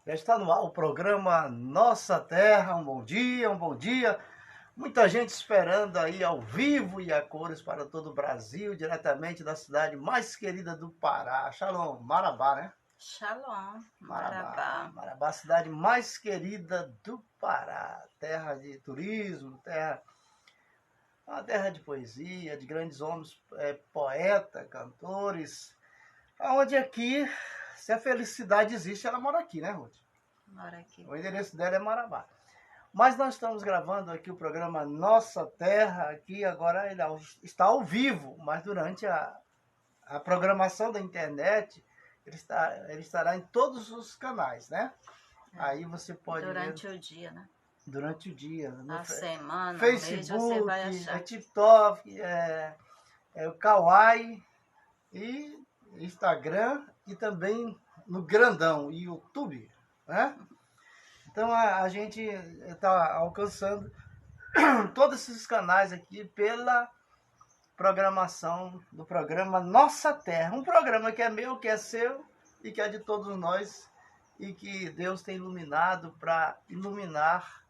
Já está no ar o programa Nossa Terra. Um bom dia, um bom dia. Muita gente esperando aí ao vivo e a cores para todo o Brasil, diretamente da cidade mais querida do Pará. Shalom, Marabá, né? Shalom, Marabá. Marabá. Marabá, cidade mais querida do Pará. Terra de turismo, uma terra de poesia, de grandes homens, poetas, cantores. Onde aqui, se a felicidade existe, ela mora aqui, né, Ruth? Mora aqui. O endereço dela é Marabá. Mas nós estamos gravando aqui o programa Nossa Terra, aqui agora ele está ao vivo, mas durante a programação da internet, ele estará em todos os canais, né? Aí você pode Durante ver o dia, né? durante o dia, no A semana, o mês, você Facebook, vai achar. TikTok, o Kawaii e Instagram e também no grandão, YouTube, né? Então a gente está alcançando todos esses canais aqui pela programação do programa Nossa Terra. Um programa que é meu, que é seu e que é de todos nós e que Deus tem iluminado para iluminar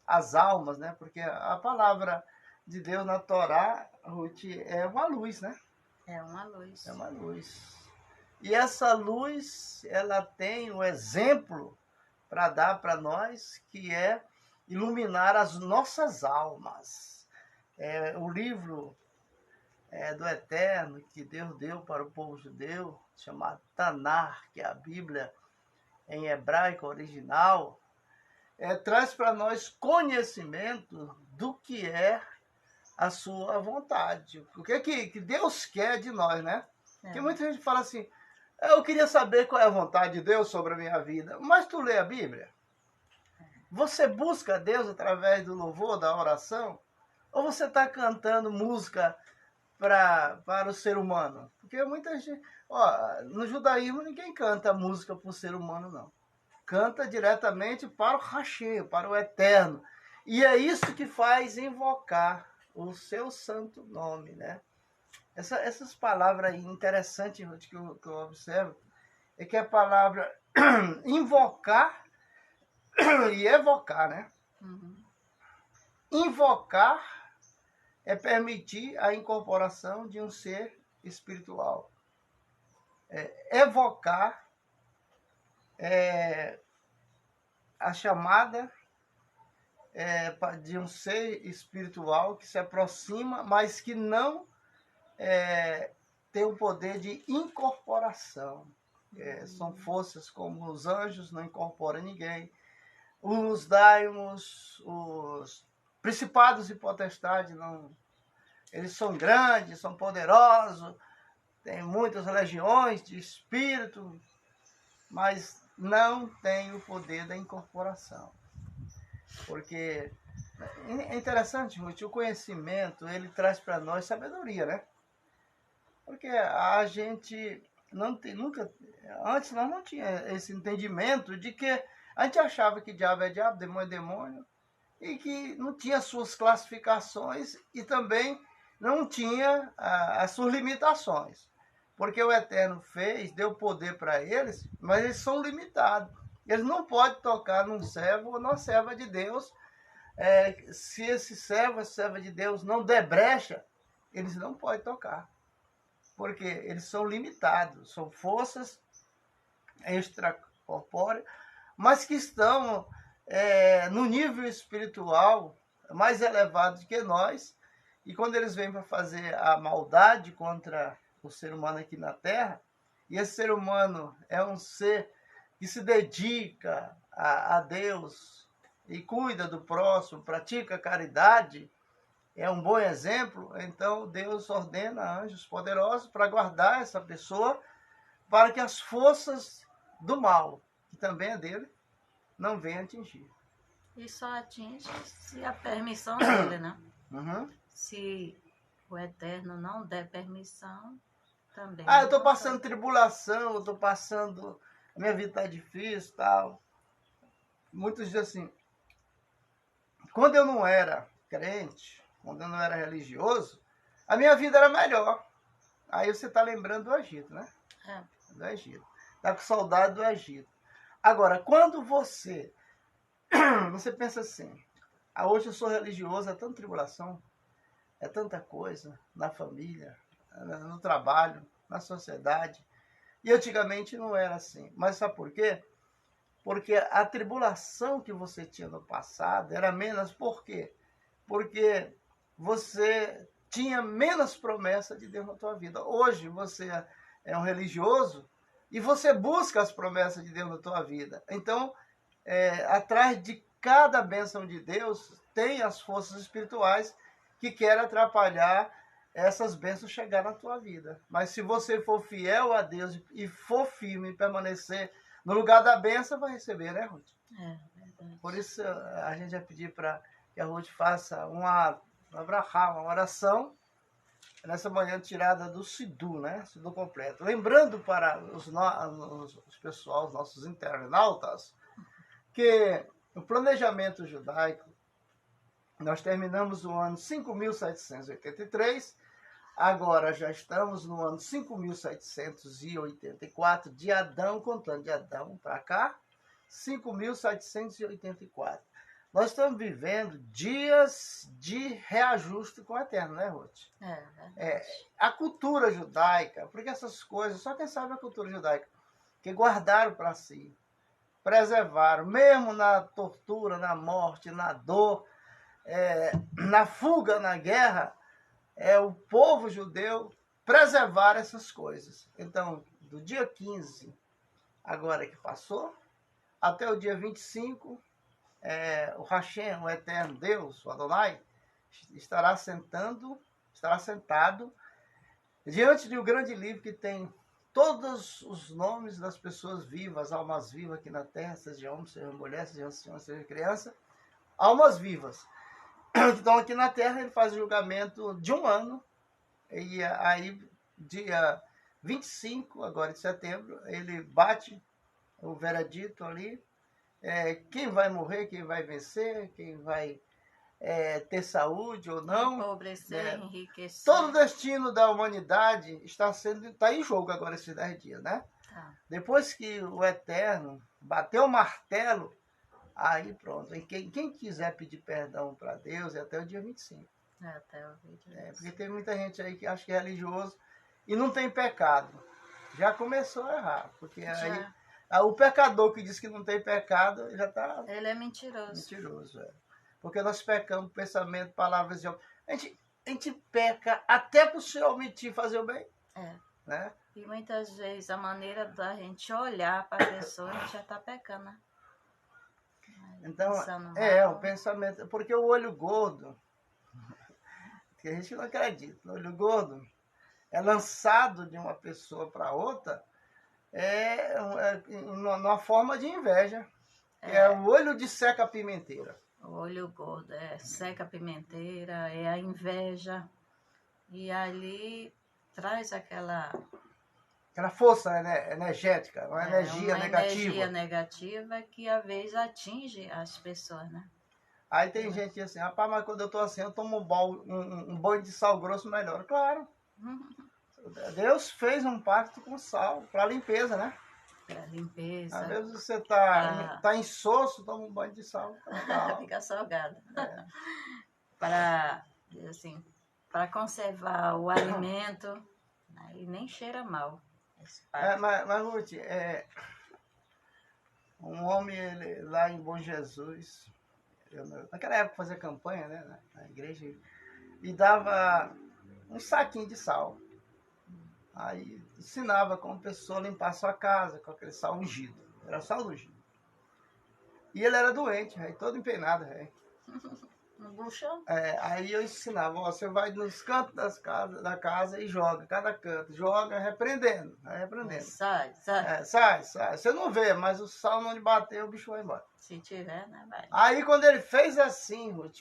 as almas, né? Porque a palavra de Deus na Torá, Ruth, é uma luz, né? É uma luz. É uma luz. E essa luz, ela tem o exemplo para dar para nós, que é iluminar as nossas almas. O livro do Eterno, que Deus deu para o povo judeu, chamado Tanar, que é a Bíblia em hebraico original, traz para nós conhecimento do que é a sua vontade. O que Deus quer de nós, né? Porque muita gente fala assim, eu queria saber qual é a vontade de Deus sobre a minha vida. Mas tu lê a Bíblia? Você busca Deus através do louvor, da oração? Ou você está cantando música para o ser humano? Porque muita gente... no judaísmo ninguém canta música para o ser humano, não. Canta diretamente para o Hashem, para o Eterno. E é isso que faz invocar o seu santo nome, né? Essas palavras aí interessantes que eu observo é que a palavra invocar e evocar, né? Uhum. Invocar é permitir a incorporação de um ser espiritual. Evocar é a chamada de um ser espiritual que se aproxima, mas que não tem o poder de incorporação. São forças como os anjos, não incorporam ninguém. Os daimons, os principados e potestades, não, eles são grandes, são poderosos, tem muitas legiões de espírito, mas não tem o poder da incorporação. Porque é interessante, Ruth, o conhecimento, ele traz para nós sabedoria, né? Porque a gente nunca, antes nós não tinha esse entendimento de que a gente achava que diabo é diabo, demônio é demônio, e que não tinha suas classificações e também não tinha as suas limitações. Porque o Eterno deu poder para eles, mas eles são limitados. Eles não podem tocar num servo ou numa serva de Deus. Se esse servo, essa serva de Deus não der brecha, eles não podem tocar. Porque eles são limitados, são forças extracorpóreas, mas que estão no nível espiritual mais elevado que nós, e quando eles vêm para fazer a maldade contra o ser humano aqui na Terra, e esse ser humano é um ser que se dedica a Deus e cuida do próximo, pratica a caridade, é um bom exemplo, então Deus ordena anjos poderosos para guardar essa pessoa, para que as forças do mal, que também é dele, não venham atingir. E só atinge se a permissão dele, né? Uhum. Se o Eterno não der permissão, também. Eu estou passando tribulação, eu estou passando... A minha vida está difícil, tal. Muitos dizem assim, quando eu não era crente, quando eu não era religioso, a minha vida era melhor. Aí você está lembrando do Egito, né? Do Egito. Está com saudade do Egito. Agora, quando você pensa assim, hoje eu sou religioso, é tanta tribulação, é tanta coisa na família, no trabalho, na sociedade. E antigamente não era assim. Mas sabe por quê? Porque a tribulação que você tinha no passado era menos. Por quê? Porque você tinha menos promessa de Deus na tua vida. Hoje você é um religioso e você busca as promessas de Deus na tua vida. Então, atrás de cada bênção de Deus, tem as forças espirituais que querem atrapalhar essas bênçãos chegar na tua vida. Mas se você for fiel a Deus e for firme e permanecer no lugar da bênção, vai receber, né, Ruth? É verdade. Por isso a gente vai pedir para que a Ruth faça uma oração nessa manhã tirada do Sidu, né? Sidu completo. Lembrando para os pessoal, os nossos internautas, que o planejamento judaico, nós terminamos o ano 5.783, agora já estamos no ano 5.784 de Adão, contando de Adão para cá, 5.784. Nós estamos vivendo dias de reajuste com o Eterno, né, Ruth? A cultura judaica, porque essas coisas, só quem sabe a cultura judaica, que guardaram para si, preservaram, mesmo na tortura, na morte, na dor, na fuga, na guerra, o povo judeu preservar essas coisas. Então, do dia 15, agora que passou, até o dia 25, o Hashem, o Eterno Deus, o Adonai, estará sentado diante de um grande livro que tem todos os nomes das pessoas vivas, almas vivas aqui na terra, seja homem, seja mulher, seja ancião, seja criança, almas vivas. Então, aqui na terra, ele faz o julgamento de um ano, e aí, dia 25, agora de setembro, ele bate o veredito ali, quem vai morrer, quem vai vencer, quem vai ter saúde ou não. Empobrecer, enriquecer. Todo o destino da humanidade está em jogo agora esses 10 dias, né? Depois que o Eterno bateu o martelo, aí pronto. E quem quiser pedir perdão para Deus é até o dia 25. Até o dia 25. Porque tem muita gente aí que acha que é religioso e não tem pecado. Já começou a errar. Porque aí o pecador que diz que não tem pecado, já está... Ele é mentiroso. Mentiroso, Porque nós pecamos pensamento, palavras e... A gente peca até para o Senhor omitir fazer o bem. Né? E muitas vezes a maneira da gente olhar para a pessoa, a gente já está pecando, né? Então, o pensamento... Porque o olho gordo, que a gente não acredita, o olho gordo é lançado de uma pessoa para outra numa forma de inveja. É o olho de seca pimenteira. O olho gordo seca a pimenteira, é a inveja. E ali traz aquela força energética, uma energia negativa. Energia negativa que às vezes atinge as pessoas, né? Aí tem gente assim, rapaz, mas quando eu tô assim, eu tomo um banho de sal grosso melhor. Claro. Deus fez um pacto com sal para limpeza, né? Para limpeza. Às vezes você tá insosso, toma um banho de sal. Fica salgado. Para conservar o alimento, né? E nem cheira mal. Mas Ruth, um homem lá em Bom Jesus, naquela época fazia campanha, né, na igreja, e dava um saquinho de sal. Aí ensinava como a pessoa limpar a sua casa com aquele sal ungido. Era sal ungido. E ele era doente, todo empenado. No buchão? Aí eu ensinava, você vai nos cantos da casa e joga, cada canto. Joga repreendendo. Sai. Sai. Você não vê, mas o sal não lhe bateu, o bicho vai embora. Se tiver, né, vai. Aí quando ele fez assim, Ruth,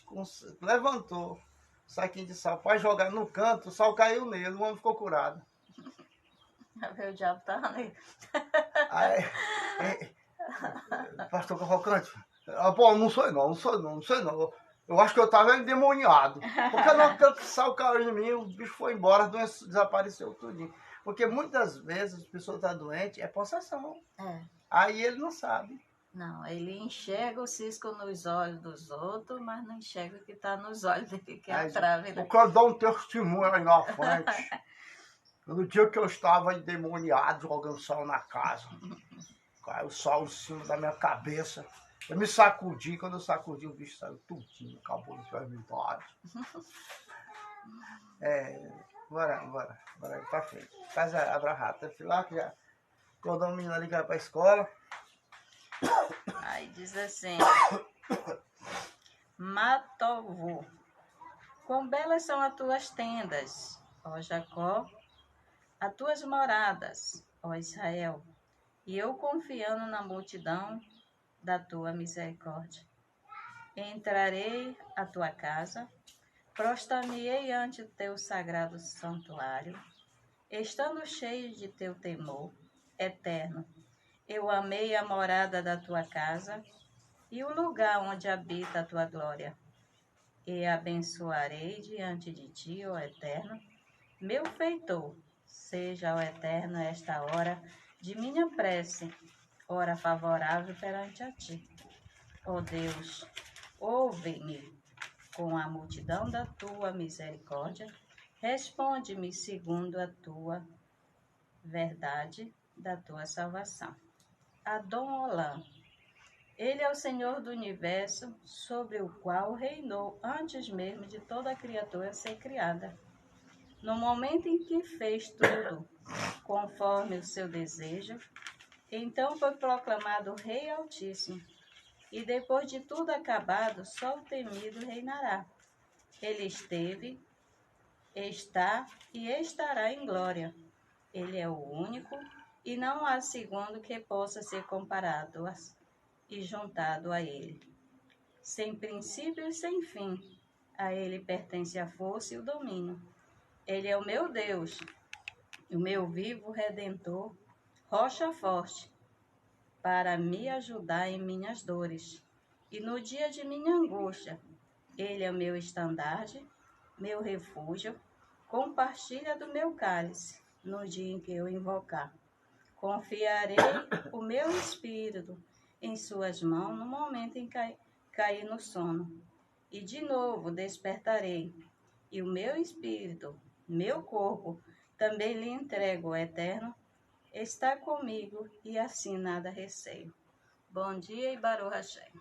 levantou o saquinho de sal para jogar no canto, o sal caiu nele, o homem ficou curado. O diabo tava nele. Aí, pastor Cavalcante, pô, não sei não. Eu acho que eu tava endemoniado. Porque não, que o sal caiu em mim, o bicho foi embora, a doença desapareceu tudinho. Porque muitas vezes as pessoas estão doentes, é possessão. Aí ele não sabe. Não, ele enxerga o cisco nos olhos dos outros, mas não enxerga o que está nos olhos dele, que é a trave. Eu quero dar um testemunho aí na frente. No dia que eu estava endemoniado, jogando sol na casa, caiu o sol em cima da minha cabeça. Eu me sacudi, quando eu sacudi, o bicho saiu tudinho, acabou de enfermidade. Bora ir pra frente. Faz a abrahata. Lá que já acordou o menino ali que vai pra escola. Aí diz assim: Matovu, quão belas são as tuas tendas, ó Jacó, as tuas moradas, ó Israel, e eu confiando na multidão da tua misericórdia. Entrarei à tua casa, prostrar-me-ei ante o teu sagrado santuário, estando cheio de teu temor eterno. Eu amei a morada da tua casa e o lugar onde habita a tua glória. E abençoarei diante de ti, ó Eterno, meu feitor. Seja, ó Eterno, esta hora de minha prece, hora favorável perante a ti. Ó Deus, ouve-me com a multidão da tua misericórdia, responde-me segundo a tua verdade da tua salvação. Adon Olam, ele é o Senhor do universo, sobre o qual reinou antes mesmo de toda a criatura ser criada. No momento em que fez tudo conforme o seu desejo, então foi proclamado Rei Altíssimo. E depois de tudo acabado, só o temido reinará. Ele esteve, está e estará em glória. Ele é o único e não há segundo que possa ser comparado e juntado a ele. Sem princípio e sem fim, a ele pertence a força e o domínio. Ele é o meu Deus, o meu vivo Redentor, rocha forte, para me ajudar em minhas dores. E no dia de minha angústia, ele é o meu estandarte, meu refúgio, compartilha do meu cálice, no dia em que eu invocar. Confiarei o meu espírito em suas mãos no momento em que cair no sono. E de novo despertarei, e o meu espírito, meu corpo, também lhe entrego o eterno, está comigo e assim nada receio. Bom dia e Baruch Hashem.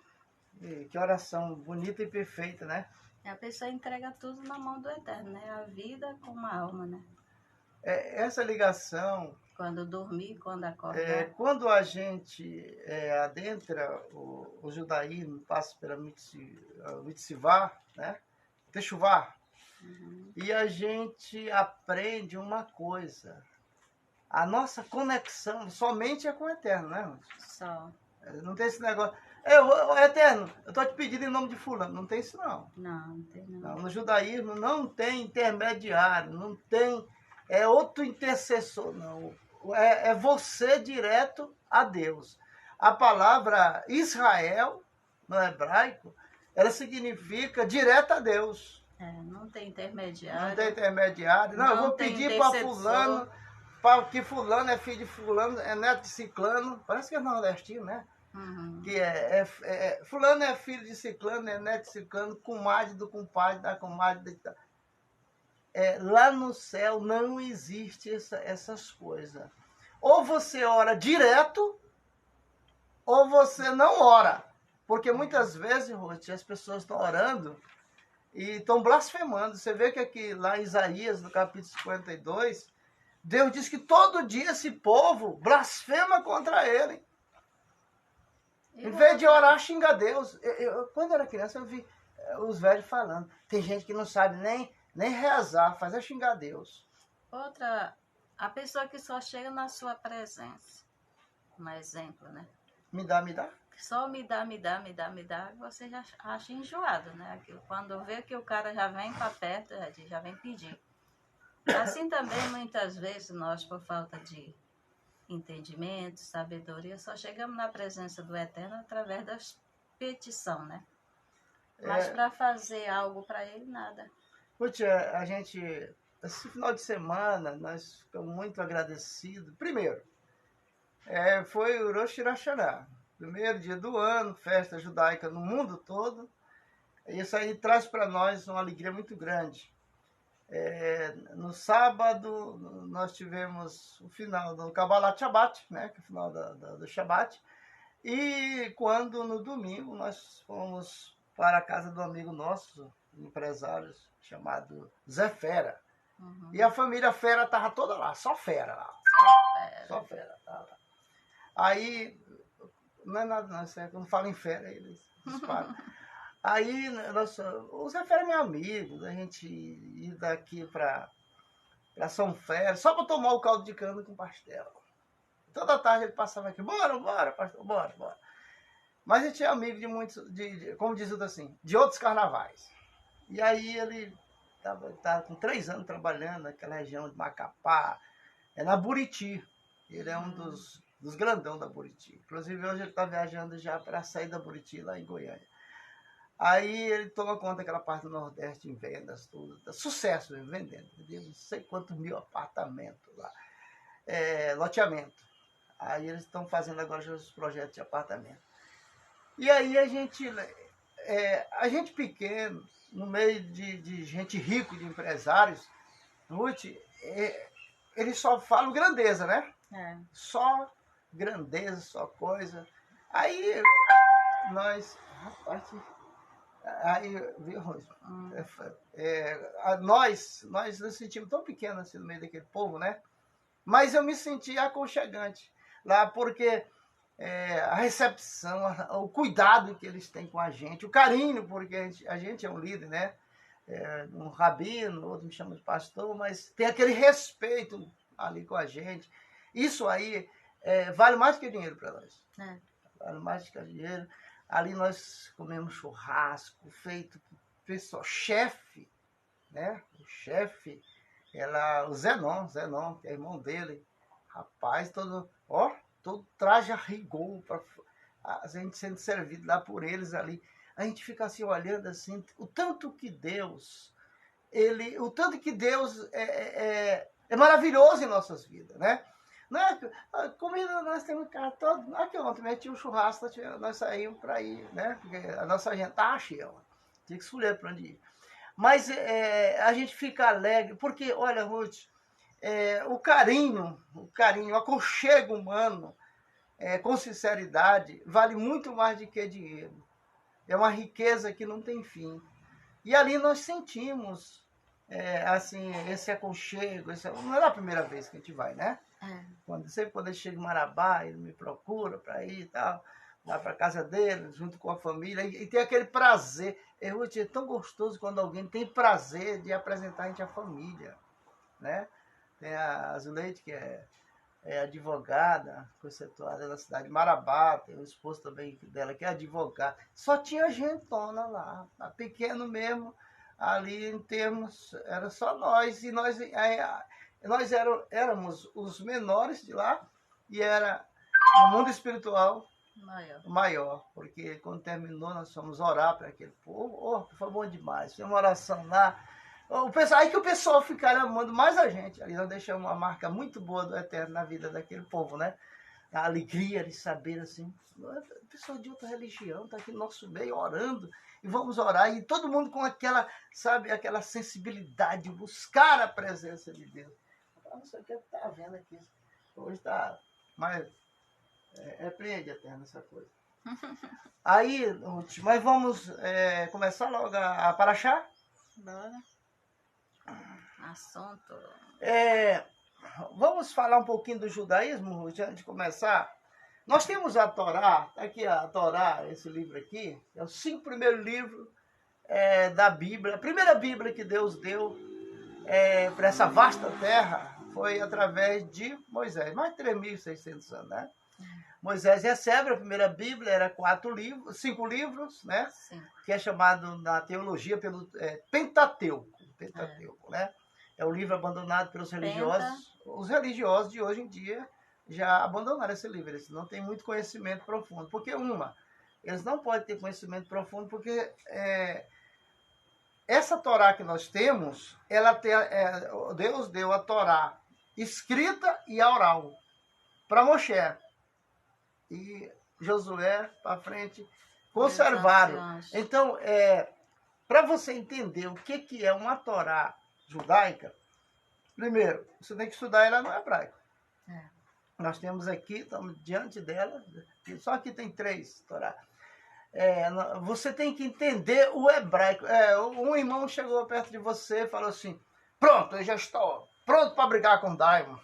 Que oração bonita e perfeita, né? A pessoa entrega tudo na mão do eterno, né? A vida com a alma, né? Essa ligação, Quando dormir, quando acordar. quando a gente adentra o judaísmo, passa pela Mitzvah, né? Teshuvah, e a gente aprende uma coisa. A nossa conexão somente é com o Eterno, né, Ruth? Só. Não tem esse negócio. Eterno, eu estou te pedindo em nome de fulano. Não tem isso, não. Não tem não. No judaísmo não tem intermediário, não tem outro intercessor, não. É você direto a Deus. A palavra Israel, no hebraico, ela significa direto a Deus. Não tem intermediário. Não tem intermediário. Não, eu vou pedir para fulano, que fulano é filho de fulano, é neto de ciclano. Parece que é nordestino, né? Que fulano é filho de ciclano, é neto de ciclano, comadre do compadre, da comadre. Lá no céu não existe essas coisas. Ou você ora direto, ou você não ora. Porque muitas vezes, Ruth, as pessoas estão orando e estão blasfemando. Você vê que aqui, lá em Isaías, no capítulo 52, Deus diz que todo dia esse povo blasfema contra ele. Em vez de orar, xinga Deus. Quando eu era criança, eu vi os velhos falando. Tem gente que não sabe nem rezar, faz xingar Deus. Outra, a pessoa que só chega na sua presença. Um exemplo, né? Me dá. Só me dá, você já acha enjoado, né? Quando vê que o cara já vem para perto, já vem pedir. Assim também, muitas vezes, nós, por falta de entendimento, sabedoria, só chegamos na presença do Eterno através da petição, né? Mas para fazer algo para ele, nada. Ruth, a gente, esse final de semana, nós ficamos muito agradecidos. Primeiro, Foi o Rosh Hashanah, primeiro dia do ano, festa judaica no mundo todo. Isso aí traz para nós uma alegria muito grande. No sábado, nós tivemos o final do Kabbalat Shabbat, né, que é o final do Shabbat. E quando no domingo nós fomos para a casa do amigo nosso, empresário, chamado Zé Fera. Uhum. E a família Fera estava toda lá, só fera lá. Só fera. Tá lá. Aí, não é nada, não, quando fala em fera, eles disparam. Aí, o Zé Fera é meu amigo, a gente ir daqui para São Fera, só para tomar o caldo de cana com pastel. Toda tarde ele passava aqui, bora, pastor, bora. Mas a gente é amigo de muitos, como diz o assim, de outros carnavais. E aí ele estava com 3 anos trabalhando naquela região de Macapá, na Buriti. Ele é um dos grandão da Buriti. Inclusive hoje ele está viajando já para sair da Buriti, lá em Goiânia. Aí ele toma conta daquela parte do Nordeste em vendas, tudo. Sucesso vendendo. Não sei quantos mil apartamentos lá. Loteamento. Aí eles estão fazendo agora os projetos de apartamento. E aí a gente pequeno, no meio de gente rica, de empresários, Ruth, eles só falam grandeza, né? Só grandeza, só coisa. Aí nós, rapaz, aí, viu, Ruth? Nós nos sentimos tão pequenos assim no meio daquele povo, né? Mas eu me senti aconchegante lá, porque a recepção, o cuidado que eles têm com a gente, o carinho, porque a gente é um líder, né? Um rabino, outro me chama de pastor, mas tem aquele respeito ali com a gente. Isso aí vale mais que dinheiro para nós. Vale mais que dinheiro. Ali nós comemos churrasco, feito por pessoal, chefe, né? O chefe, o Zenon, que é irmão dele. Rapaz, todo traje a rigor, a gente sendo servido lá por eles ali. A gente fica assim olhando assim, o tanto que Deus é maravilhoso em nossas vidas, né? Não é, a comida nós temos carro todo. Aqui ontem tinha um churrasco, nós saímos para ir, né? Porque a nossa agenda tá cheia, tinha que escolher para onde ir. Mas a gente fica alegre, porque, olha, Ruth, o carinho, o aconchego humano, com sinceridade, vale muito mais do que dinheiro. É uma riqueza que não tem fim. E ali nós sentimos, assim, esse aconchego. Não é a primeira vez que a gente vai, né? Sempre quando ele chega em Marabá, ele me procura para ir e tal, lá para casa dele, junto com a família, e tem aquele prazer. É tão gostoso quando alguém tem prazer de apresentar a gente à família, né? Tem a Zuleide, que é advogada, conceituada na cidade de Marabá, tem o esposo também dela, que é advogado. Só tinha gentona lá, pequeno mesmo, ali em termos, era só nós, e nós éramos os menores de lá, e era no mundo espiritual maior, porque quando terminou nós fomos orar para aquele povo, foi bom demais, foi uma oração lá. Aí que o pessoal ficaram amando mais a gente. Ali nós deixamos uma marca muito boa do Eterno na vida daquele povo, né? A alegria de saber assim, pessoa de outra religião está aqui no nosso meio orando, e vamos orar, e todo mundo com aquela, sabe, aquela sensibilidade de buscar a presença de Deus. Não sei o que está vendo aqui. Hoje está, mas repreende Eterno essa coisa. Aí, mas vamos começar logo a Paraxá? Bora. Assunto. Vamos falar um pouquinho do judaísmo, Ruth, antes de começar. Nós temos a Torá, aqui a Torá, esse livro aqui, é os 5 primeiros livros da Bíblia. A primeira Bíblia que Deus deu para essa vasta terra foi através de Moisés, mais de 3.600 anos, né? Moisés recebe a primeira Bíblia, era 5 livros, né? Sim. Que é chamado na teologia pelo Pentateuco, né? É o livro abandonado pelos religiosos. Os religiosos de hoje em dia já abandonaram esse livro. Eles não têm muito conhecimento profundo. Porque, eles não podem ter conhecimento profundo porque essa Torá que nós temos, Deus deu a Torá escrita e oral para Moshe. e Josué para frente conservaram. Então, para você entender o que é uma Torá judaica, primeiro, você tem que estudar ela no hebraico. Nós temos aqui, estamos diante dela, só que tem 3 Torá. Você tem que entender o hebraico. Um irmão chegou perto de você e falou assim, pronto, eu já estou pronto para brigar com Daimon.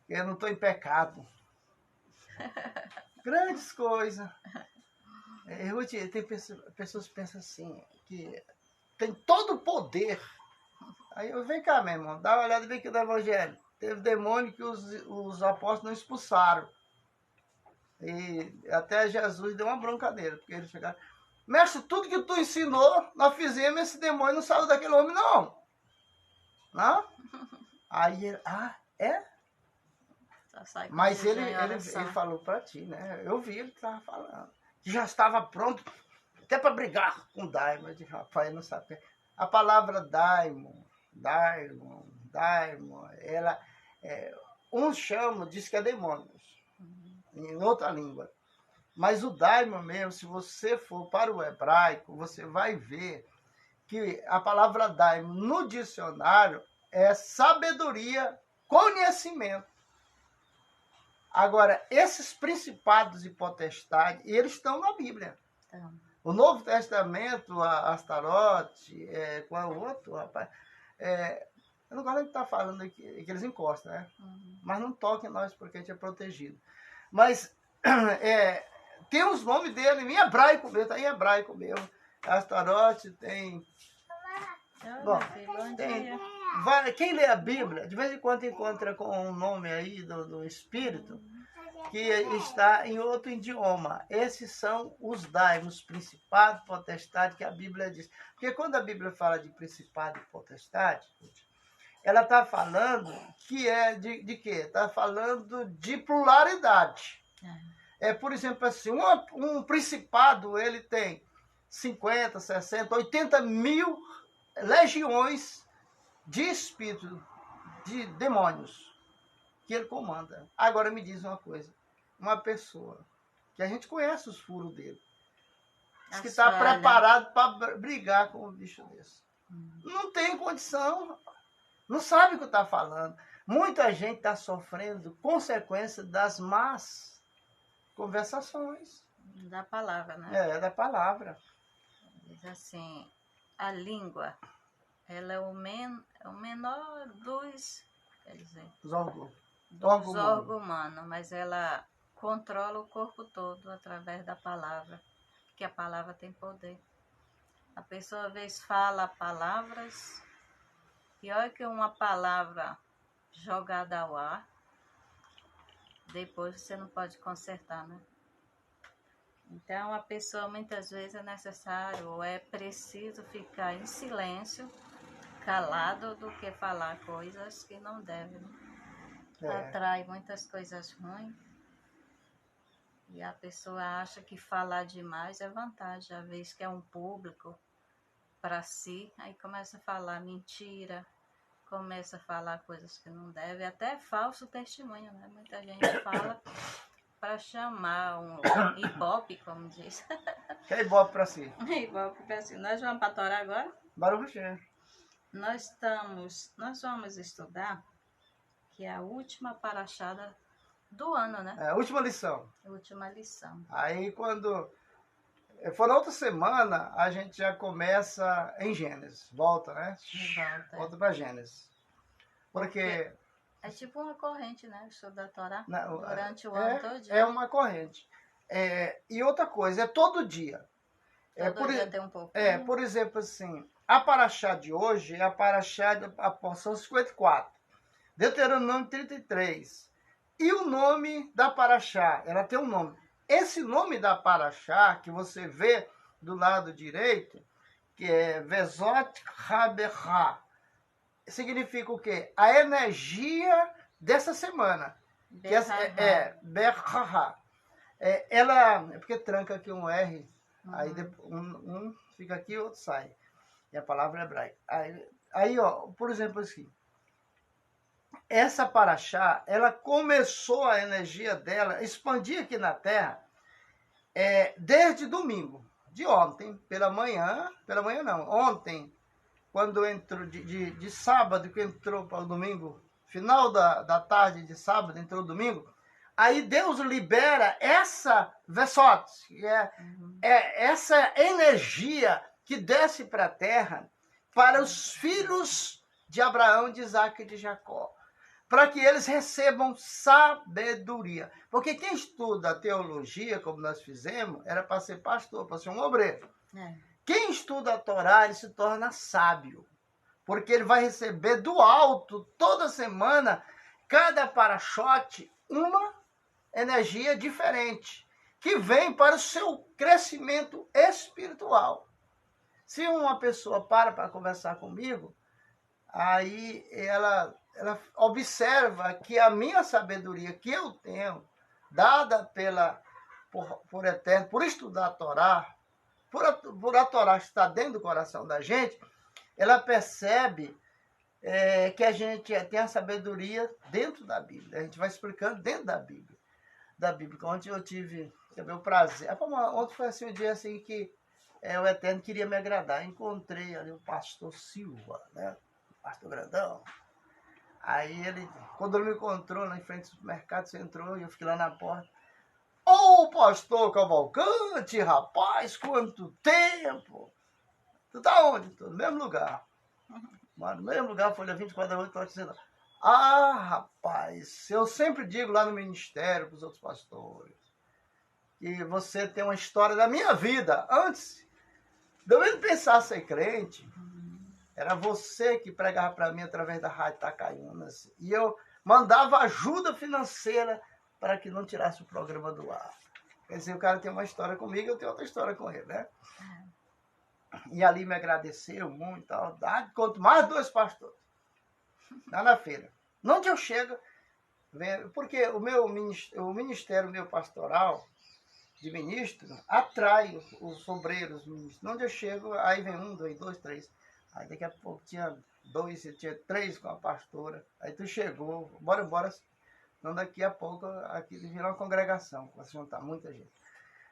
Eu não estou em pecado. Grandes coisas. Tem pessoas que pensam assim, que tem todo o poder. Aí eu, vem cá, meu irmão, dá uma olhada bem aqui no Evangelho. Teve demônio que os apóstolos não expulsaram. E até Jesus deu uma broncadeira, porque eles chegaram, mestre, tudo que tu ensinou, nós fizemos, esse demônio não saiu daquele homem, não. Não? Aí ele, é? Mas ele falou para ti, né? Eu vi ele estava falando. Já estava pronto até para brigar com Daimon. Eu disse, rapaz, eu não sabia. A palavra Daimon, ela, uns chamam, diz que é demônios, em outra língua. Mas o Daimon mesmo, se você for para o hebraico, você vai ver que a palavra Daimon no dicionário é sabedoria, conhecimento. Agora, esses principados e potestades, eles estão na Bíblia. O Novo Testamento, Astarote, qual é o outro, rapaz? Eu não gosto de estar falando que eles encostam, né? Mas não toquem nós, porque a gente é protegido. Mas tem os nomes dele em hebraico mesmo, está em hebraico mesmo. Astarote tem... Bom, quem lê a Bíblia, de vez em quando encontra com um nome aí do Espírito, que está em outro idioma. Esses são os daimons, principado, potestade, que a Bíblia diz. Porque quando a Bíblia fala de principado e potestade, ela está falando que é de quê? Está falando de pluralidade. Por exemplo, assim, um principado, ele tem 50, 60, 80 mil legiões de espíritos, de demônios, que ele comanda. Agora me diz uma coisa, uma pessoa que a gente conhece os furos dele, que está preparado para brigar com um bicho desse. Não tem condição, não sabe o que está falando. Muita gente está sofrendo consequência das más conversações. Da palavra, né? Da palavra. Diz assim, a língua, ela é o menor dos, quer dizer, dos órgãos humanos, mas ela controla o corpo todo através da palavra, porque a palavra tem poder. A pessoa às vezes fala palavras, pior que uma palavra jogada ao ar, depois você não pode consertar, né? Então, a pessoa, muitas vezes, é necessário ou é preciso ficar em silêncio, calado, do que falar coisas que não devem. Atrai muitas coisas ruins. E a pessoa acha que falar demais é vantagem. Às vezes que é um público para si, aí começa a falar mentira, começa a falar coisas que não deve, até falso testemunho, né? Muita gente fala... para chamar um ibope, como diz. Que é ibope para si? Ibope para si. Nós vamos para a Torá agora? Baruch. Nós vamos estudar, que é a última paraxá do ano, né? A última lição. A última lição. Aí quando for na outra semana, a gente já começa em Gênesis. Volta, né? Volta para Gênesis. Porque... É tipo uma corrente, né? O estudo da Torá, durante o ano todo dia. É uma corrente. E outra coisa, é todo dia. Todo dia tem um pouco. Por exemplo, assim, a paraxá de hoje é a paraxá da porção 54. Deuteronômio 33. E o nome da paraxá, ela tem um nome. Esse nome da paraxá, que você vê do lado direito, que é Vezot Haberha, significa o quê? A energia dessa semana. Berra. Ela, porque tranca aqui um R, aí um fica aqui e outro sai. E a palavra é hebraica. Aí, ó, por exemplo, assim, essa paraxá, ela começou a energia dela expandir aqui na Terra desde domingo, de ontem, pela manhã não, ontem, quando entrou de sábado, que entrou para o domingo, final da tarde de sábado, entrou o domingo, aí Deus libera essa Vessotes, que é essa energia que desce para a terra para os filhos de Abraão, de Isaac e de Jacó, para que eles recebam sabedoria. Porque quem estuda teologia, como nós fizemos, era para ser pastor, para ser um obreiro. Quem estuda a Torá, ele se torna sábio, porque ele vai receber do alto, toda semana, cada parachote, uma energia diferente, que vem para o seu crescimento espiritual. Se uma pessoa para conversar comigo, aí ela observa que a minha sabedoria que eu tenho, dada por Eterno, por estudar a Torá, por a Torá estar dentro do coração da gente, ela percebe que a gente tem a sabedoria dentro da Bíblia. A gente vai explicando dentro da Bíblia. Ontem eu tive o prazer. Ontem foi assim, um dia assim que o Eterno queria me agradar. Encontrei ali o pastor Silva, né? O pastor grandão. Aí ele, quando ele me encontrou na frente do supermercado, você entrou e eu fiquei lá na porta. Ô, pastor Cavalcante, rapaz, quanto tempo! Tu tá onde? Tô no mesmo lugar. Mas no mesmo lugar, folha 24/8, tô dizendo, rapaz, eu sempre digo lá no ministério para os outros pastores, que você tem uma história da minha vida. Antes de eu pensar ser crente, era você que pregava para mim através da Rádio Itacaiunas. E eu mandava ajuda financeira para que não tirasse o programa do ar. Quer dizer, o cara tem uma história comigo, eu tenho outra história com ele, né? E ali me agradeceu muito. Quanto mais 2 pastores. Lá na feira. Onde eu chego, porque o ministério meu pastoral, de ministro, atrai os obreiros, ministros. Onde eu chego, aí vem 1, 2, 3. Aí daqui a pouco tinha 2, tinha 3 com a pastora. Aí tu chegou, bora. Então daqui a pouco aqui virou uma congregação, vai se juntar muita gente.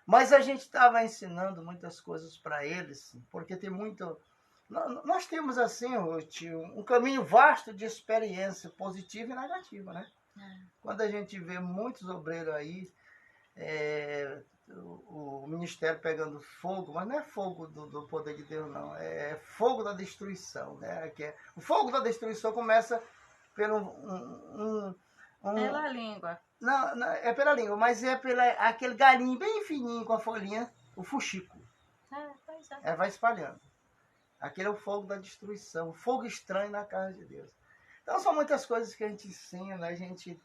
Mas a gente estava ensinando muitas coisas para eles, porque tem muito... Nós temos, assim, Ruth, um caminho vasto de experiência positiva e negativa, né? Quando a gente vê muitos obreiros aí, o ministério pegando fogo, mas não é fogo do poder de Deus, não. É fogo da destruição, né? O fogo da destruição começa pela língua. Não, é pela língua, mas é aquele galinho bem fininho com a folhinha, o fuxico. Pois é. Vai espalhando. Aquele é o fogo da destruição, o fogo estranho na casa de Deus. Então são muitas coisas que a gente ensina, a gente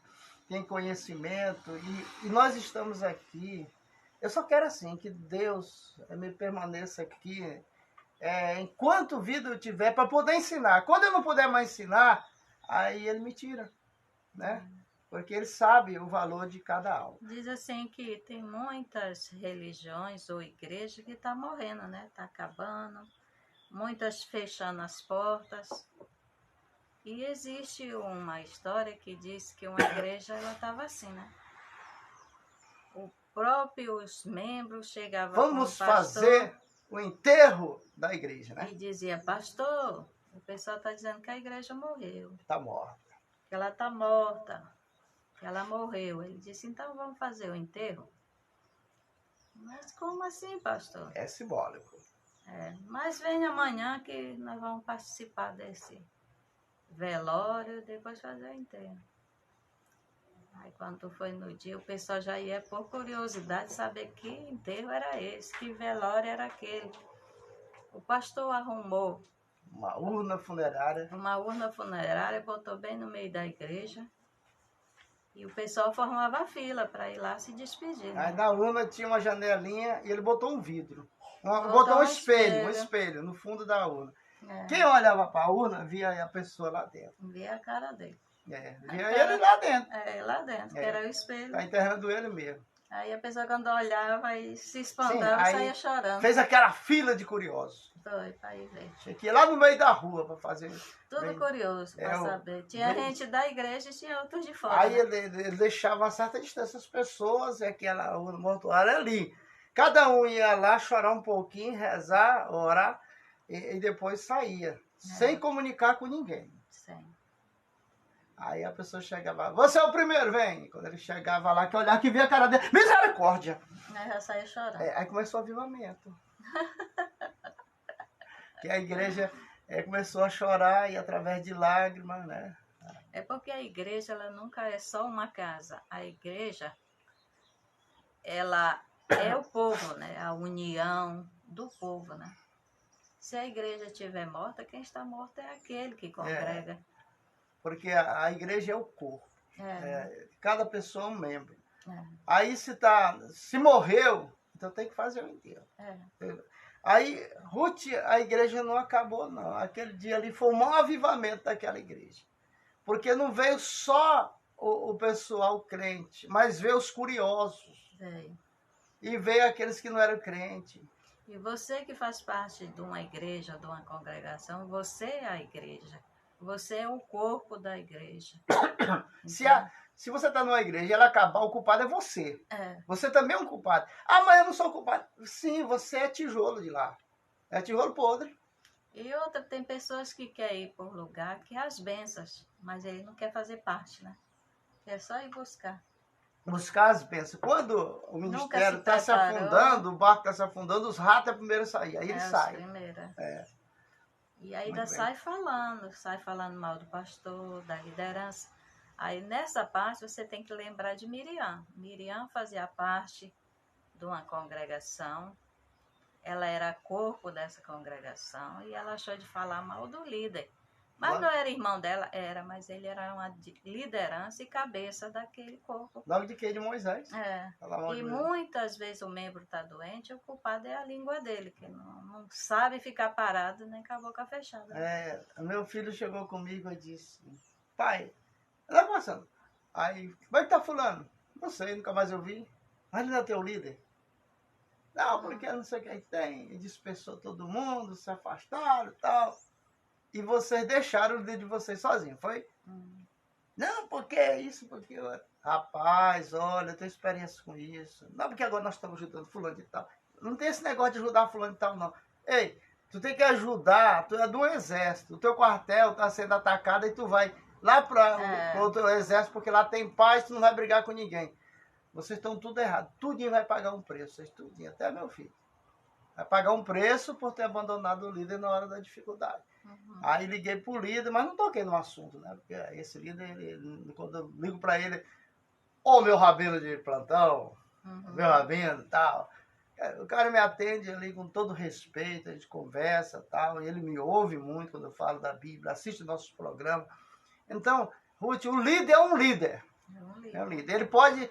tem conhecimento e nós estamos aqui. Eu só quero assim que Deus me permaneça aqui enquanto vida eu tiver para poder ensinar. Quando eu não puder mais ensinar, aí ele me tira, né? Porque ele sabe o valor de cada alma. Diz assim que tem muitas religiões ou igrejas que estão morrendo, né? Está acabando, muitas fechando as portas. E existe uma história que diz que uma igreja estava assim, né? Os membros chegavam Vamos com o pastor, fazer o enterro da igreja, né? E dizia, pastor, o pessoal está dizendo que a igreja morreu. Está morta. Que ela está morta. Que ela morreu. Ele disse, então vamos fazer o enterro? Mas como assim, pastor? É simbólico. Mas venha amanhã que nós vamos participar desse velório, depois fazer o enterro. Aí quando foi no dia, o pessoal já ia por curiosidade saber que enterro era esse, que velório era aquele. O pastor arrumou uma urna funerária, botou bem no meio da igreja. E o pessoal formava fila para ir lá se despedir. Né? Aí na urna tinha uma janelinha e ele botou um vidro. Botou um espelho no fundo da urna. Quem olhava para a urna via a pessoa lá dentro. Via a cara dele. Via ele lá dentro. Lá dentro, que era o espelho. Está enterrando ele mesmo. Aí a pessoa quando olhava e se Sim, espantava, aí saía chorando. fez aquela fila de curiosos. Foi, para ir ver. Tinha que ir lá no meio da rua para fazer. Tudo bem, curioso para saber. Tinha bem, gente da igreja e tinha outros de fora. aí Né? ele deixava a certa distância as pessoas, e aquela o mortuário ali. Cada um ia lá chorar um pouquinho, rezar, orar, e depois saía, sem comunicar com ninguém. Sim. Aí a pessoa chegava, você é o primeiro, vem. Quando ele chegava lá, que olhava que via a cara dele, misericórdia! Aí já saía chorando. Aí começou o avivamento. Que a igreja começou a chorar e através de lágrimas, né? É porque a igreja, ela nunca é só uma casa. A igreja, ela é o povo, né? A união do povo, né? Se a igreja estiver morta, quem está morto é aquele que congrega. Porque a igreja é o corpo. Cada pessoa é um membro. Aí se morreu, então tem que fazer o enterro. Aí, Ruth, a igreja não acabou, não. Aquele dia ali foi o maior avivamento daquela igreja. Porque não veio só o pessoal crente, mas veio os curiosos. E veio aqueles que não eram crentes. E você que faz parte de uma igreja, de uma congregação, você é a igreja. Você é o corpo da igreja. Então, se você está numa igreja e ela acabar, o culpado é você. Você também é um culpado. Ah, mas eu não sou culpado. Sim, você é tijolo de lá. É tijolo podre. E outra, tem pessoas que querem ir por lugar que as bênçãos, mas ele não quer fazer parte, né? É só ir buscar. Buscar as bênçãos. Quando o ministério está se afundando, o barco está se afundando, os ratos é o primeiro a sair. Aí ele sai. E ainda sai falando mal do pastor, da liderança. Aí nessa parte você tem que lembrar de Miriam. Miriam fazia parte de uma congregação, ela era corpo dessa congregação e ela achou de falar mal do líder. Mas não era irmão dela, mas ele era uma liderança e cabeça daquele corpo. Logo de quem? De Moisés. E muitas vezes o membro está doente, o culpado é a língua dele, que não sabe ficar parado nem com a boca fechada. Meu filho chegou comigo e disse, pai, ela passando. Aí, como é que tá fulano? Não sei, nunca mais eu vi. Mas ele não é teu líder? Não, porque não sei o que tem. E dispersou todo mundo, se afastaram e tal. E vocês deixaram o líder de vocês sozinho, foi? Não, porque isso, porque... Rapaz, olha, eu tenho experiência com isso. Não, porque agora nós estamos ajudando fulano de tal. Não tem esse negócio de ajudar fulano de tal, não. Ei, tu tem que ajudar, tu é do exército. O teu quartel está sendo atacado e tu vai lá para o teu exército, porque lá tem paz, tu não vai brigar com ninguém. Vocês estão tudo errado. Tudinho vai pagar um preço, vocês tudinho, até meu filho. Vai pagar um preço por ter abandonado o líder na hora da dificuldade. Aí liguei pro líder, mas não toquei no assunto, né? Porque esse líder, quando eu ligo para ele, meu rabino de plantão, meu rabino e tal. O cara me atende ali com todo respeito, a gente conversa e tal, e ele me ouve muito quando eu falo da Bíblia, assiste nossos programas. Então, Ruth, o líder é um líder. É um líder. Ele pode,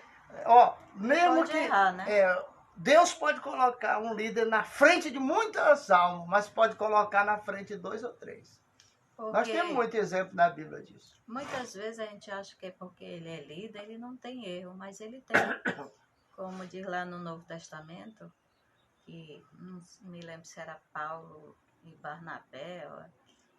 mesmo pode que... errar, né? Deus pode colocar um líder na frente de muitas almas, mas pode colocar na frente 2 ou 3. Nós temos muito exemplo na Bíblia disso. Muitas vezes a gente acha que é porque ele é líder, ele não tem erro, mas ele tem. Como diz lá no Novo Testamento, que não me lembro se era Paulo e Barnabé,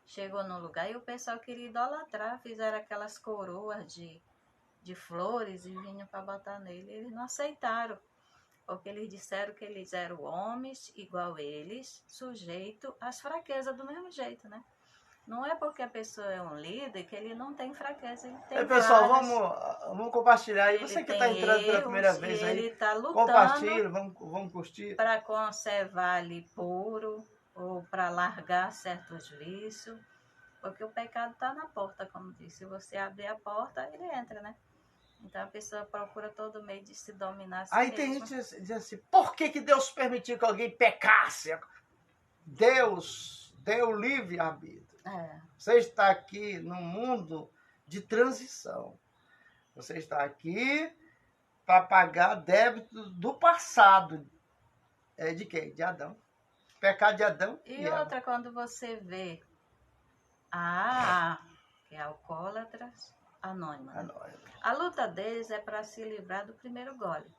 chegou num lugar e o pessoal queria idolatrar, fizeram aquelas coroas de flores e vinham para botar nele. Eles não aceitaram. Porque eles disseram que eles eram homens igual eles, sujeitos às fraquezas do mesmo jeito, né? Não é porque a pessoa é um líder que ele não tem fraqueza, ele tem pessoal, vamos compartilhar aí. Você que está entrando pela primeira vez aí, ele tá lutando, compartilha, vamos curtir. Para conservar ali puro, ou para largar certos vícios, porque o pecado está na porta, como disse. Se você abrir a porta, ele entra, né? Então a pessoa procura todo meio de se dominar. Aí tem gente que diz assim, por que Deus permitiu que alguém pecasse? Deus deu livre-arbítrio. Você está aqui num mundo de transição. Você está aqui para pagar débito do passado. De quem? De Adão. Pecado de Adão. E outra, quando você vê que é alcoólatras, anônima. A luta deles é para se livrar do primeiro gole.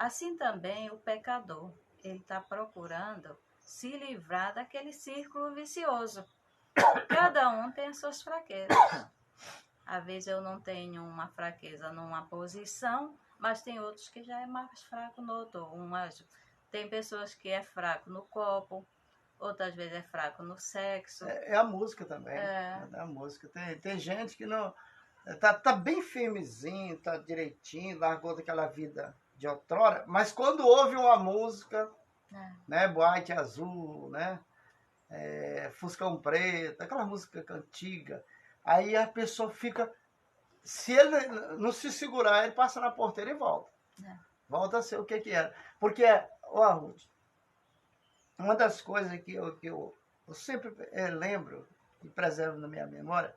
Assim também o pecador, ele está procurando se livrar daquele círculo vicioso. Cada um tem as suas fraquezas. Às vezes eu não tenho uma fraqueza numa posição, mas tem outros que já é mais fraco no outro. Tem pessoas que é fraco no copo, outras vezes é fraco no sexo. É a música também. É a música. Tem gente que não... Tá bem firmezinho, tá direitinho, largou daquela vida de outrora, mas quando ouve uma música, né, Boate Azul, né, Fuscão Preto, aquela música antiga, aí a pessoa fica, se ele não se segurar, ele passa na porteira e volta. Volta a ser o que era. Porque, ó, Ruth, uma das coisas que eu sempre lembro e preservo na minha memória,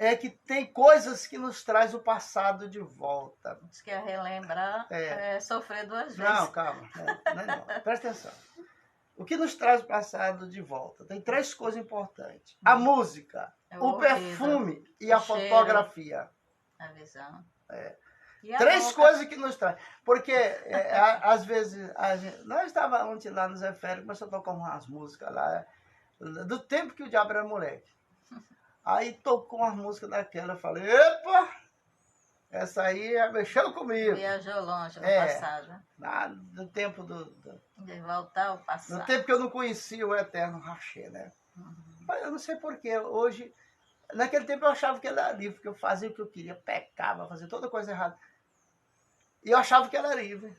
é que tem coisas que nos traz o passado de volta. Se quer relembrar, sofrer duas vezes. Não, calma. Não. Presta atenção. O que nos traz o passado de volta? Tem 3 coisas importantes. A música, o perfume e a fotografia. A visão. 3 coisas que nos trazem. Porque, às vezes, nós estávamos ontem lá no Zé Félix, começou a tocar umas músicas lá, do tempo que o diabo era moleque. Aí tocou uma música daquela, eu falei, epa, essa aí mexeu comigo. Viajou longe no passado. No tempo de voltar ao passado. No tempo que eu não conhecia o eterno Rachê, né? Mas eu não sei porquê, hoje, naquele tempo eu achava que ele era livre, porque eu fazia o que eu queria, pecava, fazia toda coisa errada. E eu achava que ele era livre.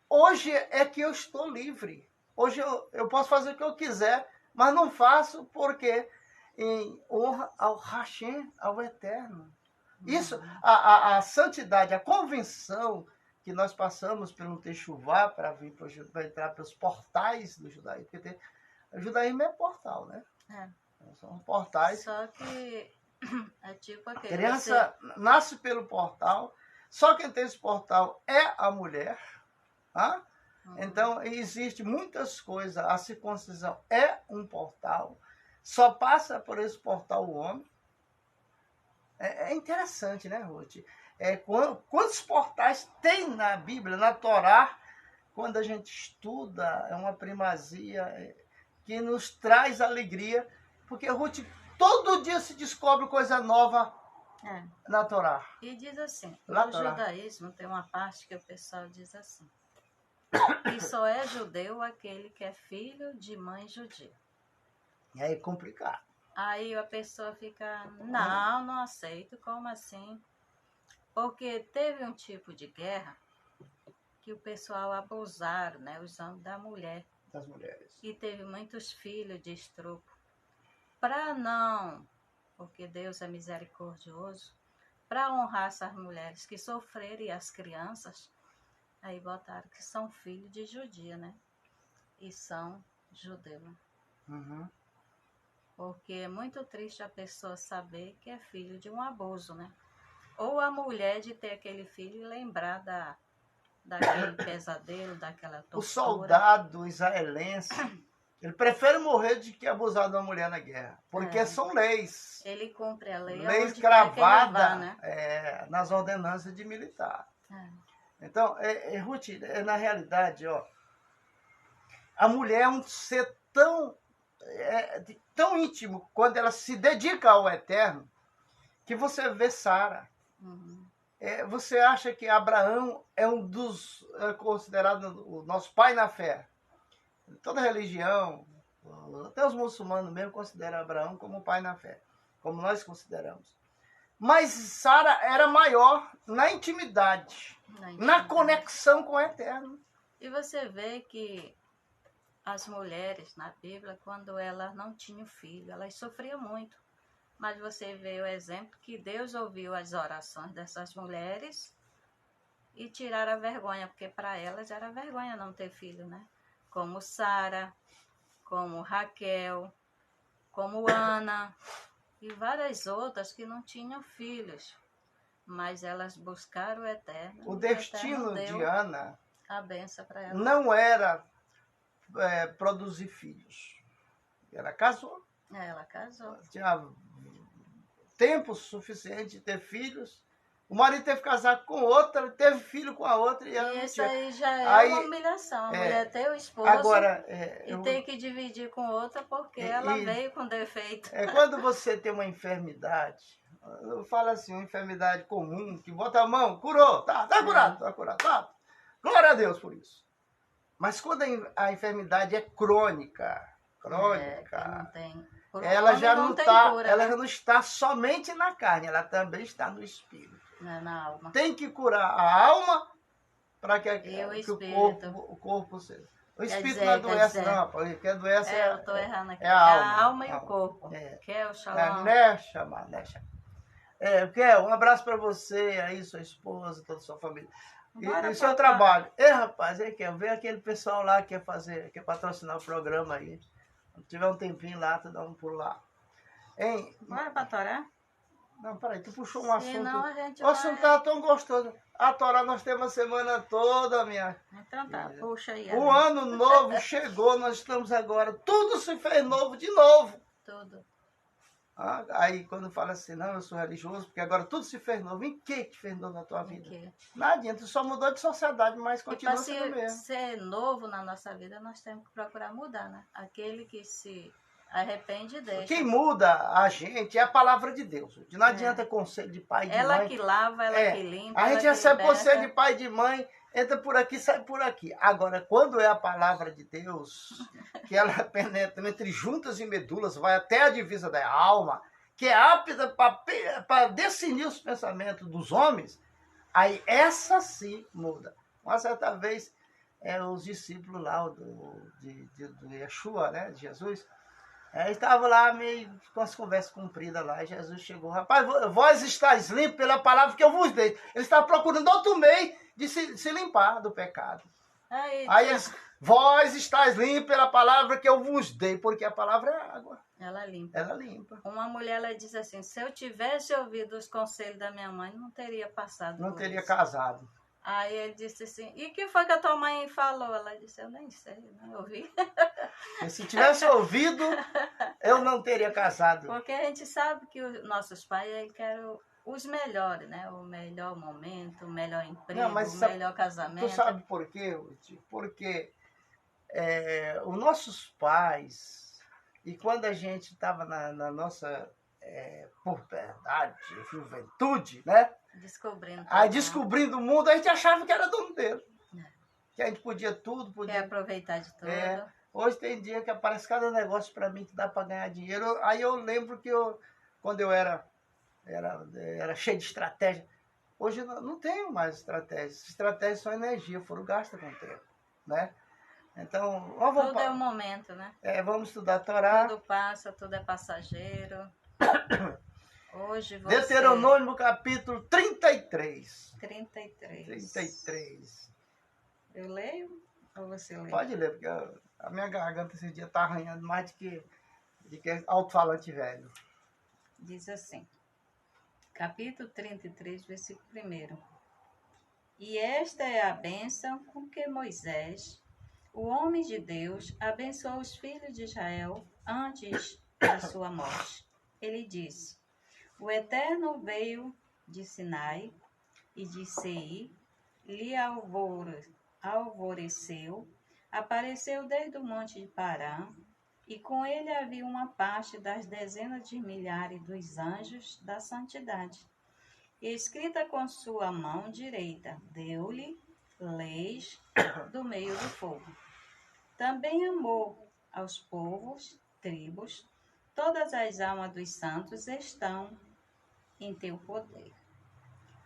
Hoje é que eu estou livre. Hoje eu posso fazer o que eu quiser, mas não faço porque... em honra ao Hashem, ao Eterno. Isso, a santidade, a convenção que nós passamos pelo Techuvá para entrar pelos portais do judaísmo, porque o judaísmo é portal, né? São portais. Só que é tipo aquele... A criança nasce pelo portal, só quem tem esse portal é a mulher. Tá? Então, existe muitas coisas, a circuncisão é um portal. Só passa por esse portal o homem. É interessante, né, Ruth? Quantos portais tem na Bíblia, na Torá, quando a gente estuda, é uma primazia que nos traz alegria, porque, Ruth, todo dia se descobre coisa nova na Torá. E diz assim, no judaísmo tem uma parte que o pessoal diz assim, que só é judeu aquele que é filho de mãe judia. É complicado. Aí a pessoa fica, não aceito, como assim? Porque teve um tipo de guerra que o pessoal abusaram, né, usando da mulher. Das mulheres. E teve muitos filhos de estupro. Para não, porque Deus é misericordioso, para honrar essas mulheres que sofreram e as crianças, aí botaram que são filhos de judia, né? E são judeus. Porque é muito triste a pessoa saber que é filho de um abuso, né? Ou a mulher de ter aquele filho e lembrar daquele pesadelo, daquela tortura. O soldado israelense, ele prefere morrer do que abusar de uma mulher na guerra. Porque são leis. Ele cumpre a lei. Leis cravadas, né? Nas ordenanças de militar. Então, Ruth, na realidade, ó, a mulher é um ser tão íntimo, quando ela se dedica ao Eterno, que você vê Sara. Você acha que Abraão é um dos considerado o nosso pai na fé? Toda religião, até os muçulmanos mesmo consideram Abraão como pai na fé, como nós consideramos. Mas Sara era maior na intimidade, na conexão com o Eterno. E você vê que as mulheres na Bíblia, quando elas não tinham filho, elas sofriam muito. Mas você vê o exemplo que Deus ouviu as orações dessas mulheres e tiraram a vergonha, porque para elas era vergonha não ter filho, né? Como Sara, como Raquel, como Ana e várias outras que não tinham filhos. Mas elas buscaram o Eterno. O destino de Ana a benção para ela. Não era produzir filhos. Ela casou. Ela casou. Tinha tempo suficiente de ter filhos. O marido teve que casar com outra, teve filho com a outra e ela E não isso tinha. aí já é Aí, uma humilhação. A mulher ter o esposo Agora, e ter que dividir com outra porque E- ela e- veio com defeito. quando você tem uma enfermidade, eu falo assim, uma enfermidade comum, que bota a mão, curou, tá curado, tá curado, tá. Glória a Deus por isso. Mas quando a enfermidade é crônica, Que não tem. Por um ela homem já não não tem tá, cura, ela né? já não está somente na carne, ela também está no espírito. Não é na alma. Tem que curar a alma para que, E o que espírito. o corpo seja. O Quer espírito dizer, não quer adoece, dizer. não, rapaz. Que adoece eu tô errando aqui. é a alma. E o corpo. Que é o shalom. Né, chamar, né, chamar. Um abraço para você, aí, sua esposa, toda a sua família. E seu trabalho. Rapaz, ver aquele pessoal lá que quer patrocinar o programa aí. Se tiver um tempinho lá, tu dá um pulo lá. Bora pra Torá? Não, peraí, tu puxou um assunto. Senão a gente o assunto tá tão gostoso. A Torá nós temos a semana toda, minha. Então tá, puxa aí. O ano novo chegou, nós estamos agora. Tudo se fez novo de novo. Tudo. Aí quando fala assim, não, eu sou religioso, porque agora tudo se fez novo. Em que fez novo na tua vida? Não adianta, só mudou de sociedade, mas continua sendo mesmo. Ser novo na nossa vida, nós temos que procurar mudar, né? Aquele que se arrepende deixa. Quem muda a gente é a palavra de Deus. Não adianta conselho de pai e de mãe. Ela que lava, ela que limpa. A gente recebe conselho de pai e de mãe, entra por aqui, sai por aqui. Agora, quando é a palavra de Deus, que ela penetra entre juntas e medulas, vai até a divisa da alma, que é apta para discernir os pensamentos dos homens, aí essa sim muda. Uma certa vez, os discípulos lá do Yeshua, né, de Jesus, estavam lá meio com as conversas compridas lá, e Jesus chegou, rapaz, vós estáis limpos pela palavra que eu vos dei. Eles estavam procurando outro meio de se limpar do pecado. Aí eles, vós estáis limpos pela palavra que eu vos dei, porque a palavra é água. Ela limpa. Ela limpa. Uma mulher, ela diz assim, se eu tivesse ouvido os conselhos da minha mãe, não teria passado Não por teria isso. casado. Aí ele disse assim, e o que foi que a tua mãe falou? Ela disse, eu nem sei, não ouvi. E se tivesse ouvido, eu não teria casado. Porque a gente sabe que os nossos pais querem os melhores, né? O melhor momento, o melhor emprego, o melhor casamento. Tu sabe por quê, Ruth? Porque os nossos pais, e quando a gente estava na nossa puberdade, juventude, né? Descobrindo o mundo, a gente achava que era dono dele. Que a gente podia tudo. Quer aproveitar de tudo. Hoje tem dia que aparece cada negócio para mim que dá para ganhar dinheiro. Aí eu lembro que quando eu era cheio de estratégia. Hoje eu não tenho mais estratégias. Estratégias são energia, foram gastas com o tempo, né? Então, tudo é o momento, né? Vamos estudar a Torá. Tudo passa, tudo é passageiro. Hoje você... Deuteronômio capítulo 33. 33. Eu leio ou você lê? Pode ler, porque a minha garganta esse dia está arranhando mais do que alto-falante velho. Diz assim, capítulo 33, versículo 1. E esta é a bênção com que Moisés, o homem de Deus, abençoou os filhos de Israel antes da sua morte. Ele disse, o Eterno veio de Sinai e de Seir, lhe alvoreceu, apareceu desde o monte de Parã, e com ele havia uma parte das dezenas de milhares dos anjos da santidade. E escrita com sua mão direita, deu-lhe leis do meio do fogo. Também amou aos povos, tribos, todas as almas dos santos estão em teu poder.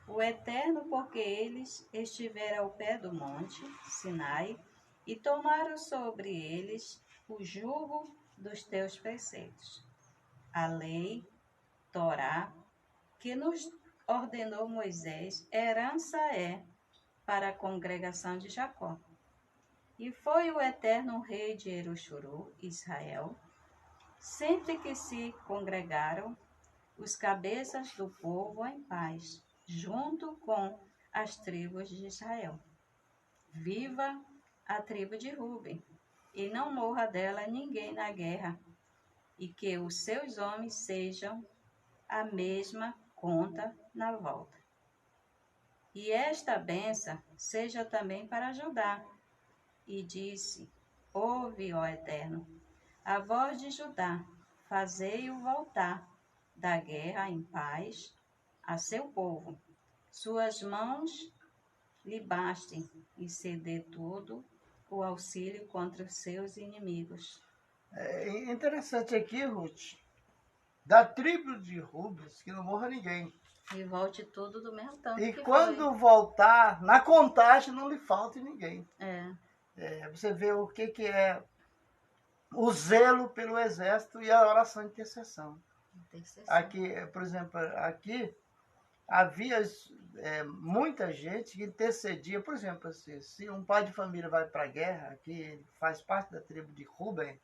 O Eterno, porque eles estiveram ao pé do monte Sinai e tomaram sobre eles o jugo dos teus preceitos. A lei, Torá, que nos ordenou Moisés, herança é para a congregação de Jacó. E foi o Eterno Rei de Eruxuru, Israel, sempre que se congregaram os cabeças do povo em paz, junto com as tribos de Israel. Viva a tribo de Ruben, e não morra dela ninguém na guerra, e que os seus homens sejam a mesma conta na volta. E esta bênção seja também para Judá. E disse: Ouve, ó Eterno, a voz de Judá, fazei-o voltar da guerra em paz a seu povo. Suas mãos lhe bastem e ceder tudo o auxílio contra os seus inimigos. É interessante aqui, Ruth, da tribo de Rubens, que não morra ninguém. E volte tudo do mesmo tanto E que quando foi. voltar, na contagem não lhe falte ninguém. É, Você vê o que é o zelo pelo exército e a oração de intercessão. Aqui, por exemplo, aqui havia muita gente que intercedia. Por exemplo, assim, se um pai de família vai para a guerra, que faz parte da tribo de Ruben,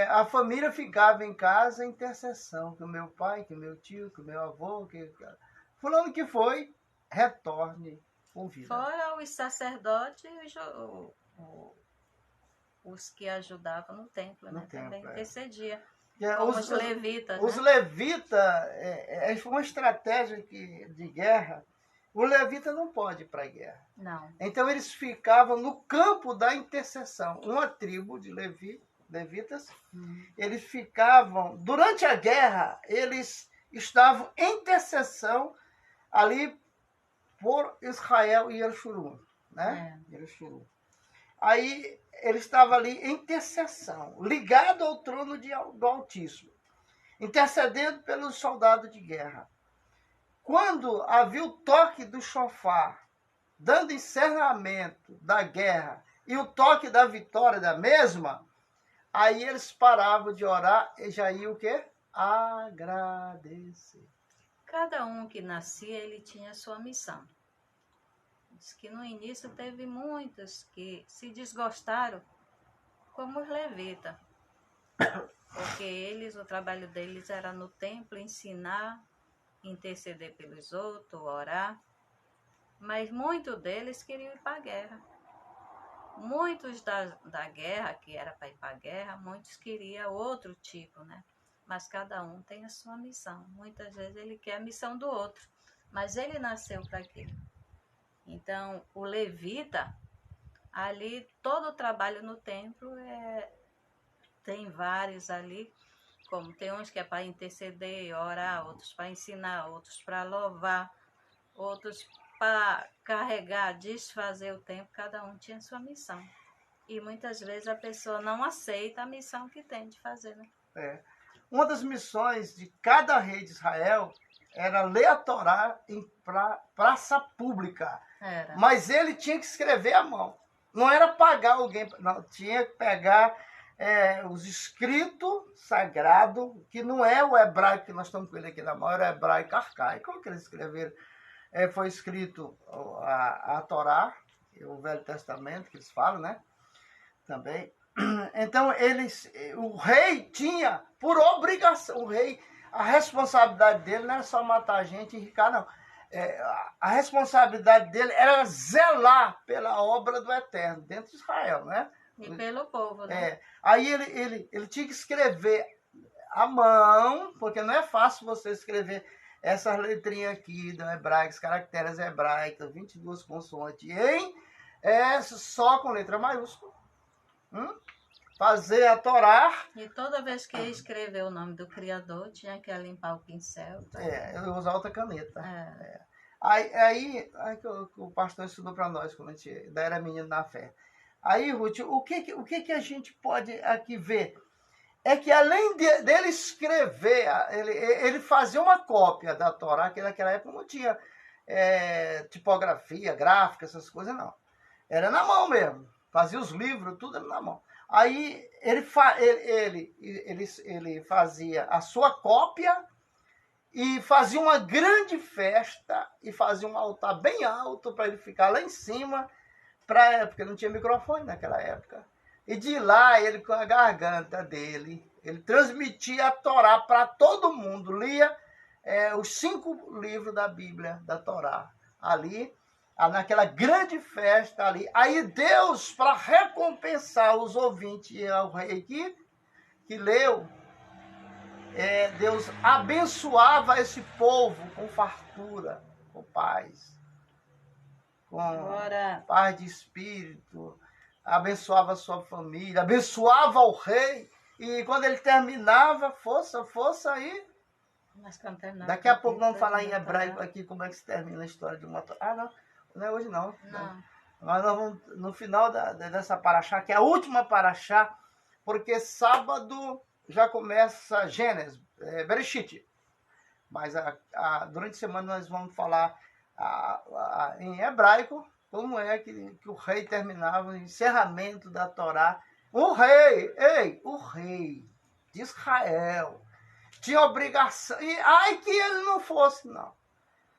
a família ficava em casa em intercessão, que o meu pai, que o meu tio, que o meu avô, que fulano que foi, retorne com vida. Fora os sacerdotes e os que ajudavam no templo, né? Também intercedia. Como os levitas. Os né? levitas, foi uma estratégia de guerra. O levita não pode ir para a guerra. Não. Então eles ficavam no campo da intercessão. Uma tribo de levitas, eles ficavam, durante a guerra, eles estavam em intercessão ali por Israel e Jerusalém, né? Jerusalém. Aí ele estava ali em intercessão, ligado ao trono do Altíssimo, intercedendo pelos soldados de guerra. Quando havia o toque do chofar, dando encerramento da guerra e o toque da vitória da mesma, aí eles paravam de orar e já iam o quê? Agradecer. Cada um que nascia, ele tinha sua missão. Diz que no início teve muitos que se desgostaram, como os levitas. Porque eles, o trabalho deles era no templo ensinar, interceder pelos outros, orar. Mas muitos deles queriam ir para a guerra. Muitos da guerra, que era para ir para a guerra, muitos queriam outro tipo, né? Mas cada um tem a sua missão. Muitas vezes ele quer a missão do outro, mas ele nasceu para aquilo. Então, o levita, ali, todo o trabalho no templo, tem vários ali, como tem uns que é para interceder, orar, outros para ensinar, outros para louvar, outros para carregar, desfazer o tempo, cada um tinha sua missão. E muitas vezes a pessoa não aceita a missão que tem de fazer, né? Uma das missões de cada rei de Israel era ler a Torá em praça pública. Era. Mas ele tinha que escrever à mão. Não era pagar alguém, não. Tinha que pegar os escritos sagrados, que não é o hebraico que nós estamos com ele aqui na mão, era o hebraico arcaico. Como que eles escreveram? Foi escrito a Torá, o Velho Testamento, que eles falam, né? Também. Então, o rei tinha, por obrigação, a responsabilidade dele não era só matar gente e enricar, não. A responsabilidade dele era zelar pela obra do Eterno, dentro de Israel, né? E pelo povo, né? Aí ele tinha que escrever à mão, porque não é fácil você escrever essas letrinhas aqui do hebraico, caracteres hebraicos, 22 consoantes, só com letra maiúscula. Fazer a Torá. E toda vez que ia escrever o nome do Criador, tinha que limpar o pincel. Eu usar outra caneta. Aí que o pastor estudou para nós, quando a gente era menino na fé. Aí, Ruth, o que a gente pode aqui ver? É que além dele escrever, ele fazia uma cópia da Torá, que naquela época não tinha tipografia, gráfica, essas coisas, não. Era na mão mesmo. Fazia os livros, tudo era na mão. Aí ele fazia a sua cópia e fazia uma grande festa e fazia um altar bem alto para ele ficar lá em cima, porque não tinha microfone naquela época. E de lá, ele com a garganta dele, ele transmitia a Torá para todo mundo, lia os 5 livros da Bíblia, da Torá, ali, naquela grande festa ali. Aí Deus, para recompensar os ouvintes e o rei que leu, Deus abençoava esse povo com fartura, com paz. com Agora, paz de espírito, abençoava a sua família, abençoava o rei. E quando ele terminava, força aí. nós cantamos Daqui a pouco vamos falar em hebraico aqui como é que se termina a história de uma. Ah, não, não é hoje não. Não. Mas nós vamos, no final dessa paraxá, que é a última paraxá, porque sábado já começa Gênesis, Bereshit. Mas durante a semana nós vamos falar em hebraico como é que o rei terminava o encerramento da Torá. O rei de Israel tinha obrigação. E ai que ele não fosse, não.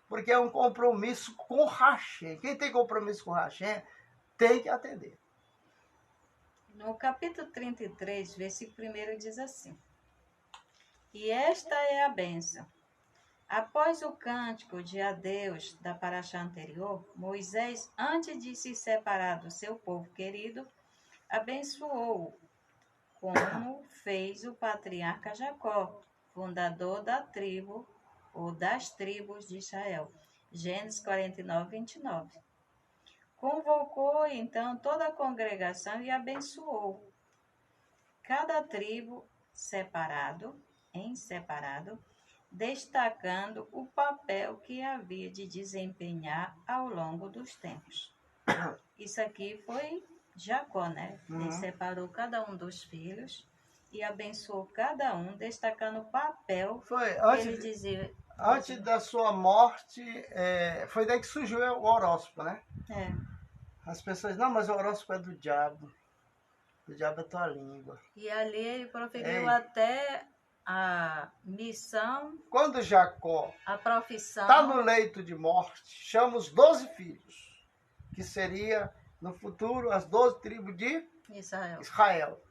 Porque é um compromisso com Hashem. Quem tem compromisso com Hashem tem que atender. No capítulo 33, versículo 1 diz assim: E esta é a bênção. Após o cântico de adeus da paraxá anterior, Moisés, antes de se separar do seu povo querido, abençoou-o, como fez o patriarca Jacó, fundador da tribo ou das tribos de Israel. Gênesis 49, 29. Convocou então toda a congregação e abençoou. Cada tribo em separado, destacando o papel que havia de desempenhar ao longo dos tempos. Isso aqui foi Jacó, né? Ele separou cada um dos filhos e abençoou cada um, destacando o papel que ele dizia. Antes da sua morte, foi daí que surgiu o horóscopo, né? As pessoas, não, mas o horóscopo é do diabo. O diabo é tua língua. E ali ele proferiu até a missão. Quando Jacó a profissão está no leito de morte, chama os 12 filhos, que seria, no futuro, as 12 tribos de Israel.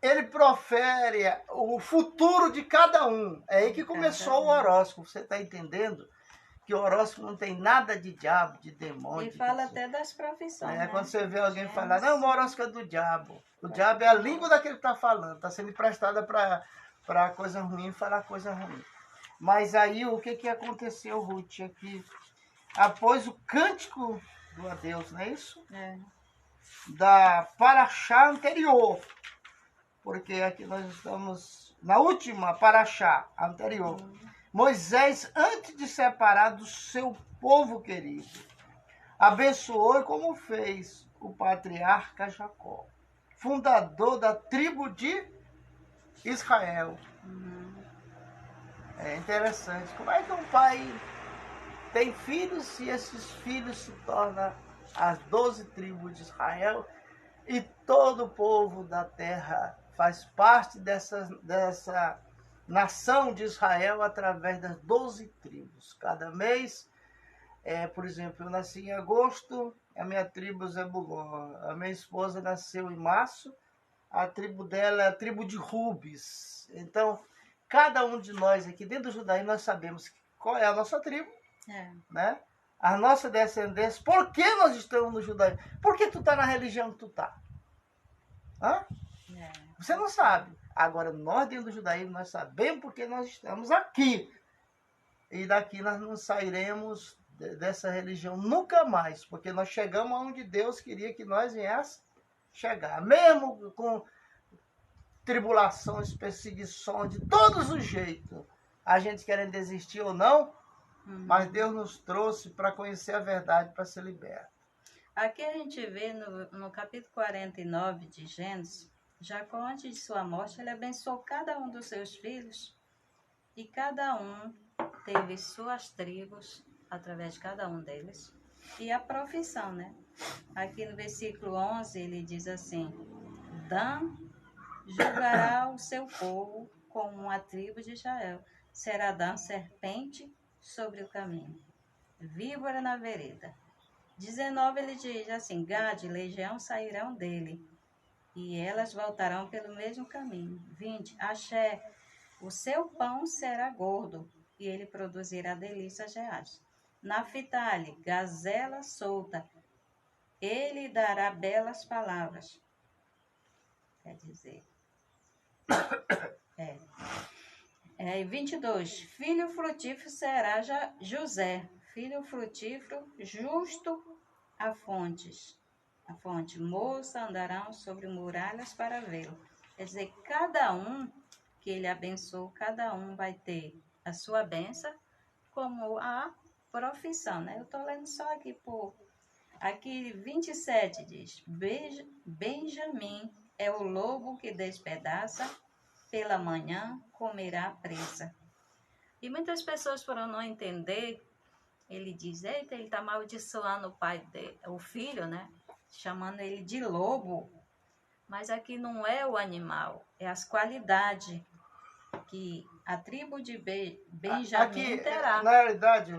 Ele profere o futuro de cada um. É aí que começou o horóscopo. Você está entendendo? Que o horóscopo não tem nada de diabo, de demônio. E fala até das profissões. Né? Quando você vê alguém falar, não, o horóscopo é do diabo. O diabo é a língua daquele que está falando. Está sendo emprestada para coisa ruim falar coisa ruim. Mas aí o que aconteceu, Ruth? É que após o cântico do adeus, não é isso? Da paraxá anterior. Porque aqui nós estamos na última paraxá anterior. Moisés, antes de separar do seu povo querido, abençoou como fez o patriarca Jacó, fundador da tribo de Israel. É interessante. Como é que um pai tem filhos e esses filhos se tornam as 12 tribos de Israel e todo o povo da terra faz parte dessa nação de Israel através das 12 tribos. Cada mês, por exemplo, eu nasci em agosto, a minha tribo é Zebulon. A minha esposa nasceu em março, a tribo dela é a tribo de Rubens. Então, cada um de nós aqui dentro do judaísmo, nós sabemos qual é a nossa tribo, né? A nossa descendência. Por que nós estamos no judaísmo? Por que tu está na religião que tu está? Você não sabe. Agora, nós dentro do judaísmo, nós sabemos porque nós estamos aqui. E daqui nós não sairemos dessa religião nunca mais, porque nós chegamos aonde Deus queria que nós viéssemos chegar. Mesmo com tribulações, perseguições, de todos os jeitos, a gente querendo desistir ou não, mas Deus nos trouxe para conhecer a verdade, para ser liberto. Aqui a gente vê no capítulo 49 de Gênesis, Jacó, antes de sua morte, ele abençoou cada um dos seus filhos e cada um teve suas tribos através de cada um deles e a profissão, né? Aqui no versículo 11 ele diz assim: Dan julgará o seu povo como uma tribo de Israel, será Dan serpente sobre o caminho, víbora na vereda. 19 ele diz assim: Gade e legião sairão dele e elas voltarão pelo mesmo caminho. 20, Axé, o seu pão será gordo, e ele produzirá delícias reais. Naphtali, gazela solta, ele dará belas palavras. Quer dizer... 22, filho frutífero será José, filho frutífero, justo a fonte, moça andarão sobre muralhas para vê-lo. Quer dizer, cada um que ele abençoou, cada um vai ter a sua bênção como a profissão, né? Eu estou lendo só aqui aqui 27 diz, Benjamim é o lobo que despedaça, pela manhã comerá presa. E muitas pessoas, por não entender, ele diz, eita, ele está amaldiçoando o filho, né? Chamando ele de lobo. Mas aqui não é o animal, é as qualidades que a tribo de Benjamim aqui, terá. na realidade,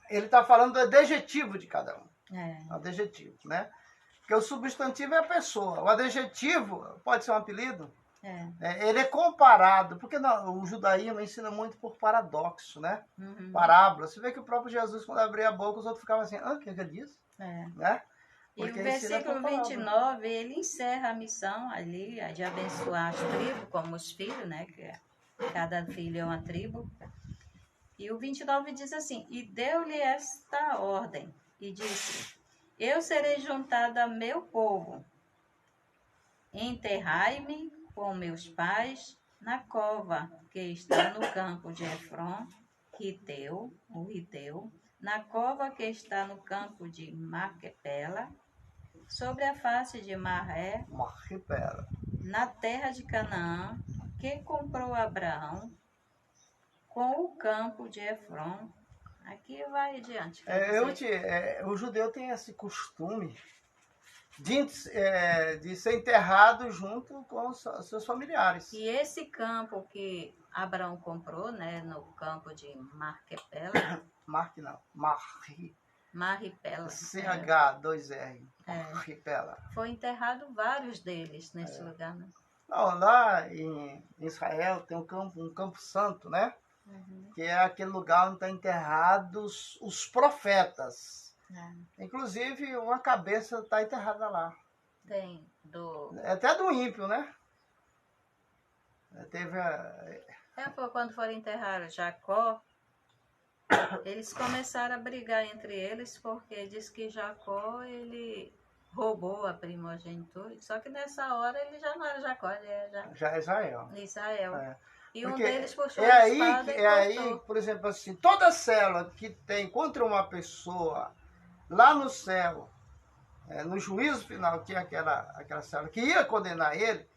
ele está falando do adjetivo de cada um. É. Adjetivo, né? Porque o substantivo é a pessoa. O adjetivo pode ser um apelido. Ele é comparado, porque o judaísmo ensina muito por paradoxo, né? Uhum. Parábola. Você vê que o próprio Jesus, quando abria a boca, os outros ficavam assim, o que ele disse? Né? Porque e o versículo 29, ele encerra a missão ali, de abençoar as tribos, como os filhos, né? Que cada filho é uma tribo. E o 29 diz assim, e deu-lhe esta ordem, e disse, eu serei juntado a meu povo, enterrai-me com meus pais na cova que está no campo de Efron, o Riteu, na cova que está no campo de Marquepela, sobre a face de Maré, na terra de Canaã, que comprou Abraão, com o campo de Efron. Aqui vai adiante. O judeu tem esse costume de ser enterrado junto com os seus familiares. E esse campo que Abraão comprou, né, no campo de Marquepela. Marripela. CH2R. Marripela. Foi enterrado vários deles nesse lugar, né? Não, lá em Israel tem um campo santo, né? Uhum. Que é aquele lugar onde estão enterrados os profetas. Inclusive, uma cabeça está enterrada lá. Tem até do ímpio, né? Quando foram enterrar Jacó, eles começaram a brigar entre eles, porque diz que Jacó, ele roubou a primogenitura. Só que nessa hora ele já não era Jacó, ele já é Israel. E porque um deles puxou a espada e aí, por exemplo, assim, toda célula que tem contra uma pessoa lá no céu, no juízo final, que é aquela célula que ia condenar ele,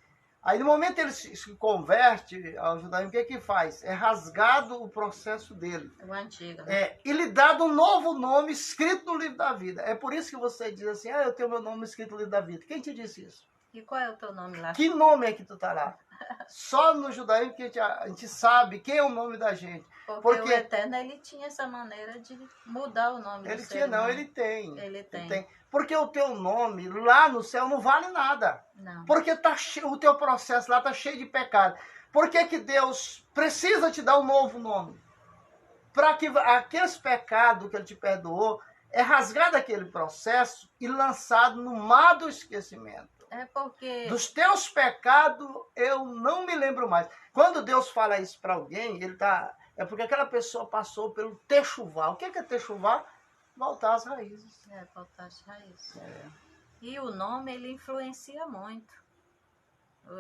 aí no momento ele se converte ao judaísmo, o que faz? É rasgado o processo dele. O antigo, né? E lhe dado um novo nome escrito no livro da vida. É por isso que você diz assim, eu tenho meu nome escrito no livro da vida. Quem te disse isso? E qual é o teu nome lá? Que nome é que tu tá lá? Só no judaísmo que a gente sabe quem é o nome da gente. Porque o Eterno, ele tinha essa maneira de mudar o nome do ser humano. Ele tem. Ele tem. Porque o teu nome lá no céu não vale nada. Não. Porque o teu processo lá tá cheio de pecado. Por que Deus precisa te dar um novo nome? Para que aqueles pecados que ele te perdoou é rasgado aquele processo e lançado no mar do esquecimento. É porque... Dos teus pecados eu não me lembro mais. Quando Deus fala isso para alguém, é porque aquela pessoa passou pelo techuvá. O que é techuvá? Voltar às raízes. Voltar às raízes. E o nome, ele influencia muito.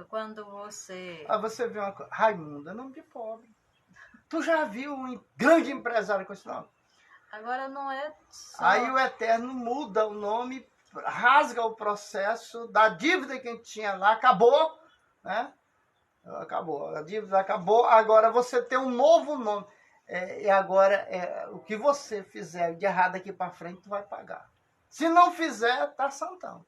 Quando você... Você vê uma coisa, Raimundo é nome de pobre. Tu já viu um grande empresário com esse nome? Agora não é só... Aí o Eterno muda o nome, rasga o processo da dívida que a gente tinha lá, acabou, né? Acabou, a dívida acabou, agora você tem um novo nome. E agora, o que você fizer de errado aqui para frente, tu vai pagar. Se não fizer, tá santão.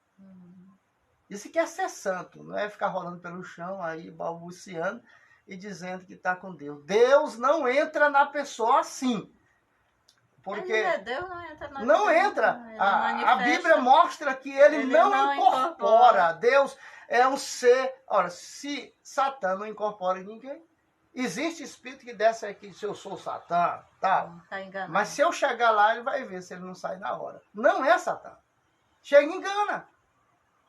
Isso que é ser santo, não é ficar rolando pelo chão aí, balbuciando e dizendo que tá com Deus. Deus não entra na pessoa assim. Porque Deus não entra na não vida, entra. A Bíblia mostra que ele não incorpora. Deus é um ser. Ora, se Satã não incorpora ninguém, existe espírito que desce aqui, se eu sou Satã, tal. Tá enganado. Mas se eu chegar lá, ele vai ver se ele não sai na hora. Não é Satã. Chega e engana.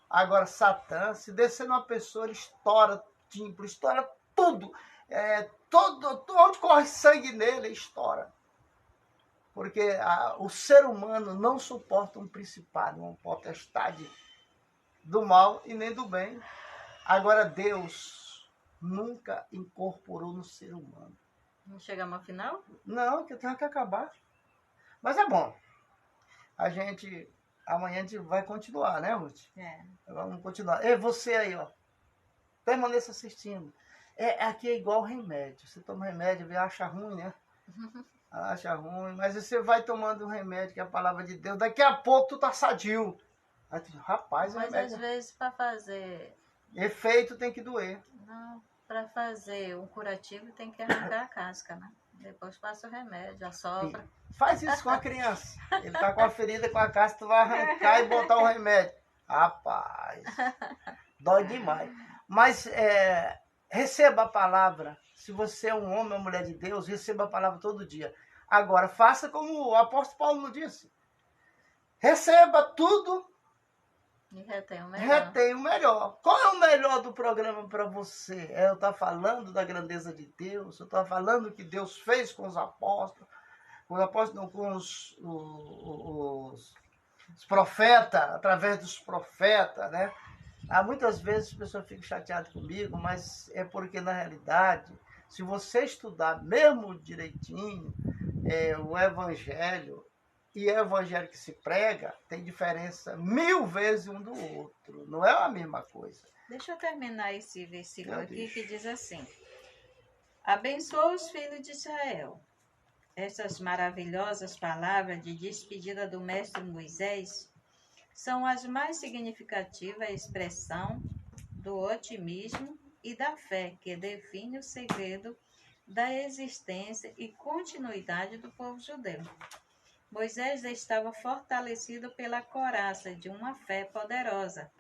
Agora, Satã, se descer numa pessoa, ele estoura tímpano, estoura tudo. Onde corre sangue nele, ele estoura. Porque o ser humano não suporta um principado, uma potestade do mal e nem do bem. Agora, Deus nunca incorporou no ser humano. Não chegamos ao final? Não, que tem que acabar. Mas é bom. Amanhã a gente vai continuar, né, Ruth? Vamos continuar. E você aí, ó. Permaneça assistindo. Aqui é igual remédio. Você toma remédio e acha ruim, né? Acha ruim. Mas você vai tomando um remédio, que é a palavra de Deus. Daqui a pouco tu tá sadio. Aí tu diz, rapaz, Mas remédio. às vezes para fazer... Efeito tem que doer. Não, para fazer um curativo tem que arrancar a casca, né? Depois passa o remédio, assopra. Faz isso com a criança. Ele tá com a ferida com a casca, tu vai arrancar e botar o remédio. Rapaz, dói demais. Mas receba a palavra. Se você é um homem ou mulher de Deus, receba a palavra todo dia. Agora, faça como o apóstolo Paulo nos disse. Receba tudo. E retém o melhor. Retém o melhor. Qual é o melhor do programa para você? Eu estou falando da grandeza de Deus. Eu estou falando o que Deus fez com os apóstolos. Com os apóstolos, não, com os profetas, através dos profetas, né? Muitas vezes as pessoas ficam chateadas comigo, mas é porque, na realidade, se você estudar mesmo direitinho o Evangelho, e o evangelho que se prega tem diferença 1000 vezes um do outro. Não é a mesma coisa. Deixa eu terminar esse versículo aqui que diz assim. Abençoa os filhos de Israel. Essas maravilhosas palavras de despedida do mestre Moisés são as mais significativas expressão do otimismo e da fé que define o segredo da existência e continuidade do povo judeu. Moisés estava fortalecido pela coraça de uma fé poderosa,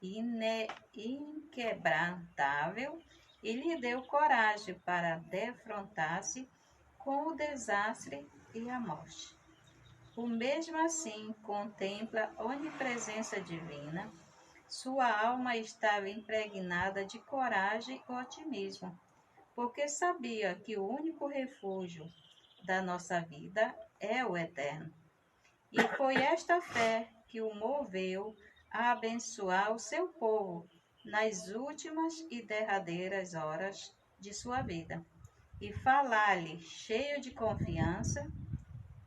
inquebrantável, e lhe deu coragem para defrontar-se com o desastre e a morte. O mesmo assim contempla a onipresença divina, sua alma estava impregnada de coragem e otimismo, porque sabia que o único refúgio da nossa vida é o eterno. E foi esta fé que o moveu a abençoar o seu povo nas últimas e derradeiras horas de sua vida, e falar-lhe cheio de confiança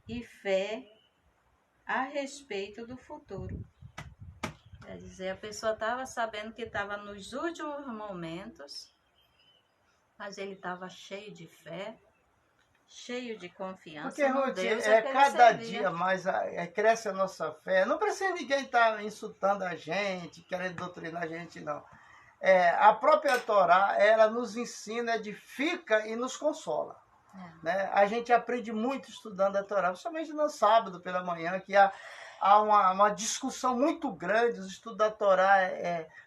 e fé a respeito do futuro. Quer dizer, a pessoa estava sabendo que estava nos últimos momentos, mas ele estava cheio de fé, cheio de confiança. Porque, Ruth, cada dia mais cresce a nossa fé. Não precisa ninguém estar insultando a gente, querendo doutrinar a gente, não. A própria Torá, ela nos ensina, edifica e nos consola. Né? A gente aprende muito estudando a Torá, principalmente no sábado pela manhã, que há uma discussão muito grande. O estudo da Torá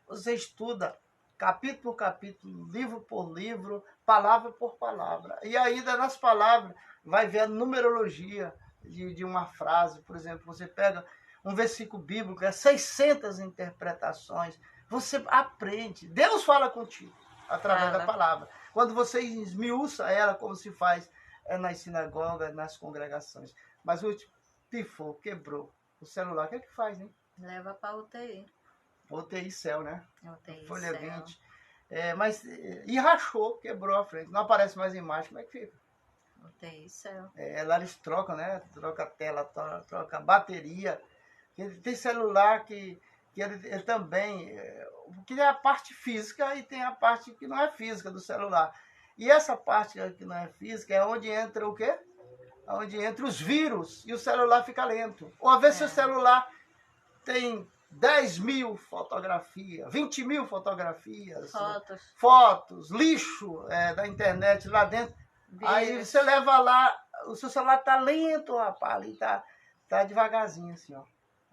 você estuda capítulo por capítulo, livro por livro, palavra por palavra. E ainda nas palavras vai ver a numerologia de uma frase. Por exemplo, você pega um versículo bíblico, 600 interpretações. Você aprende. Deus fala contigo através da palavra. Quando você esmiuça ela, como se faz nas sinagogas, nas congregações. Mas o pifou, quebrou o celular. O que é que faz, hein? Leva para UTI. UTI céu, né? UTI Folha céu. 20. E rachou, quebrou a frente. Não aparece mais imagem, como é que fica? UTI céu. Lá eles trocam, né? Troca a tela, troca a bateria. Tem celular que ele também... que é a parte física e tem a parte que não é física do celular. E essa parte que não é física é onde entra o quê? Onde entra os vírus e o celular fica lento. Ou às vezes o celular tem 10.000 fotografias, 20.000 fotografias, fotos, lixo da internet lá dentro. Aí você leva lá, o seu celular tá lento, rapaz, ali tá devagarzinho assim, ó,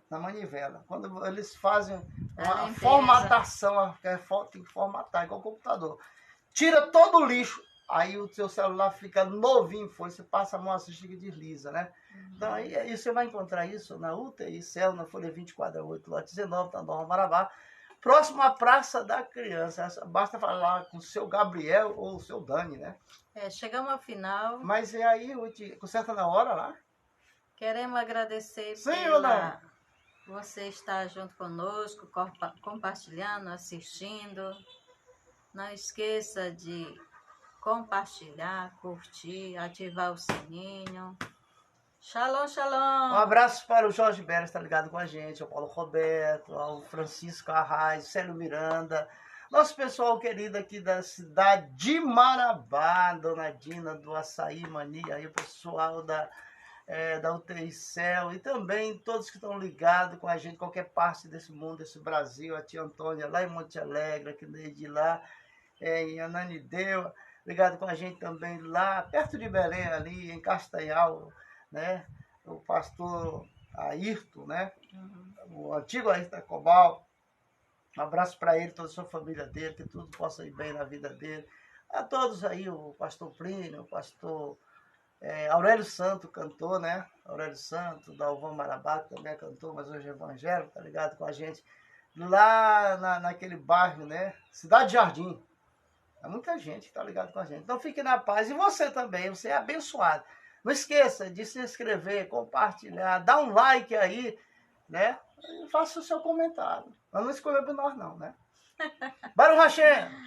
na manivela. Quando eles fazem uma formatação, tem que formatar, igual o computador. Tira todo o lixo, aí o seu celular fica novinho, você passa a mão assim, chega e desliza, né? Então, aí você vai encontrar isso na UTI Céu, na Folha 24/8, lote 19, Tandorra, Marabá, próximo à Praça da Criança. Basta falar com o seu Gabriel ou o seu Dani, né? Chegamos ao final. Mas aí, conserta na hora lá? Queremos agradecer Sim ou não? você estar junto conosco, compartilhando, assistindo. Não esqueça de compartilhar, curtir, ativar o sininho. Shalom, Um shalom. abraço para o Jorge Beres, está ligado com a gente, ao Paulo Roberto, ao Francisco Arraes, Célio Miranda, nosso pessoal querido aqui da cidade de Marabá, Dona Dina do Açaí Mania, aí o pessoal da UTI Céu e também todos que estão ligados com a gente, qualquer parte desse mundo, desse Brasil, a tia Antônia lá em Monte Alegre, aqui desde lá, em Ananindeua, ligado com a gente também lá, perto de Belém, ali em Castanhal, né? O pastor Ayrton, né? O antigo Ayrton da Cobal. Um abraço para ele, toda a sua família dele, que tudo possa ir bem na vida dele. A todos aí, o pastor Plínio, o pastor Aurélio Santo cantou, né? Aurélio Santo, da Alvão Marabá, que também cantou, mas hoje é evangélico, tá ligado com a gente. Lá naquele bairro, né? Cidade Jardim. É muita gente que tá ligado com a gente. Então fique na paz. E você também, você é abençoado. Não esqueça de se inscrever, compartilhar, dar um like aí, né? E faça o seu comentário. Mas não escolha por nós não, né? Baruch Hashem!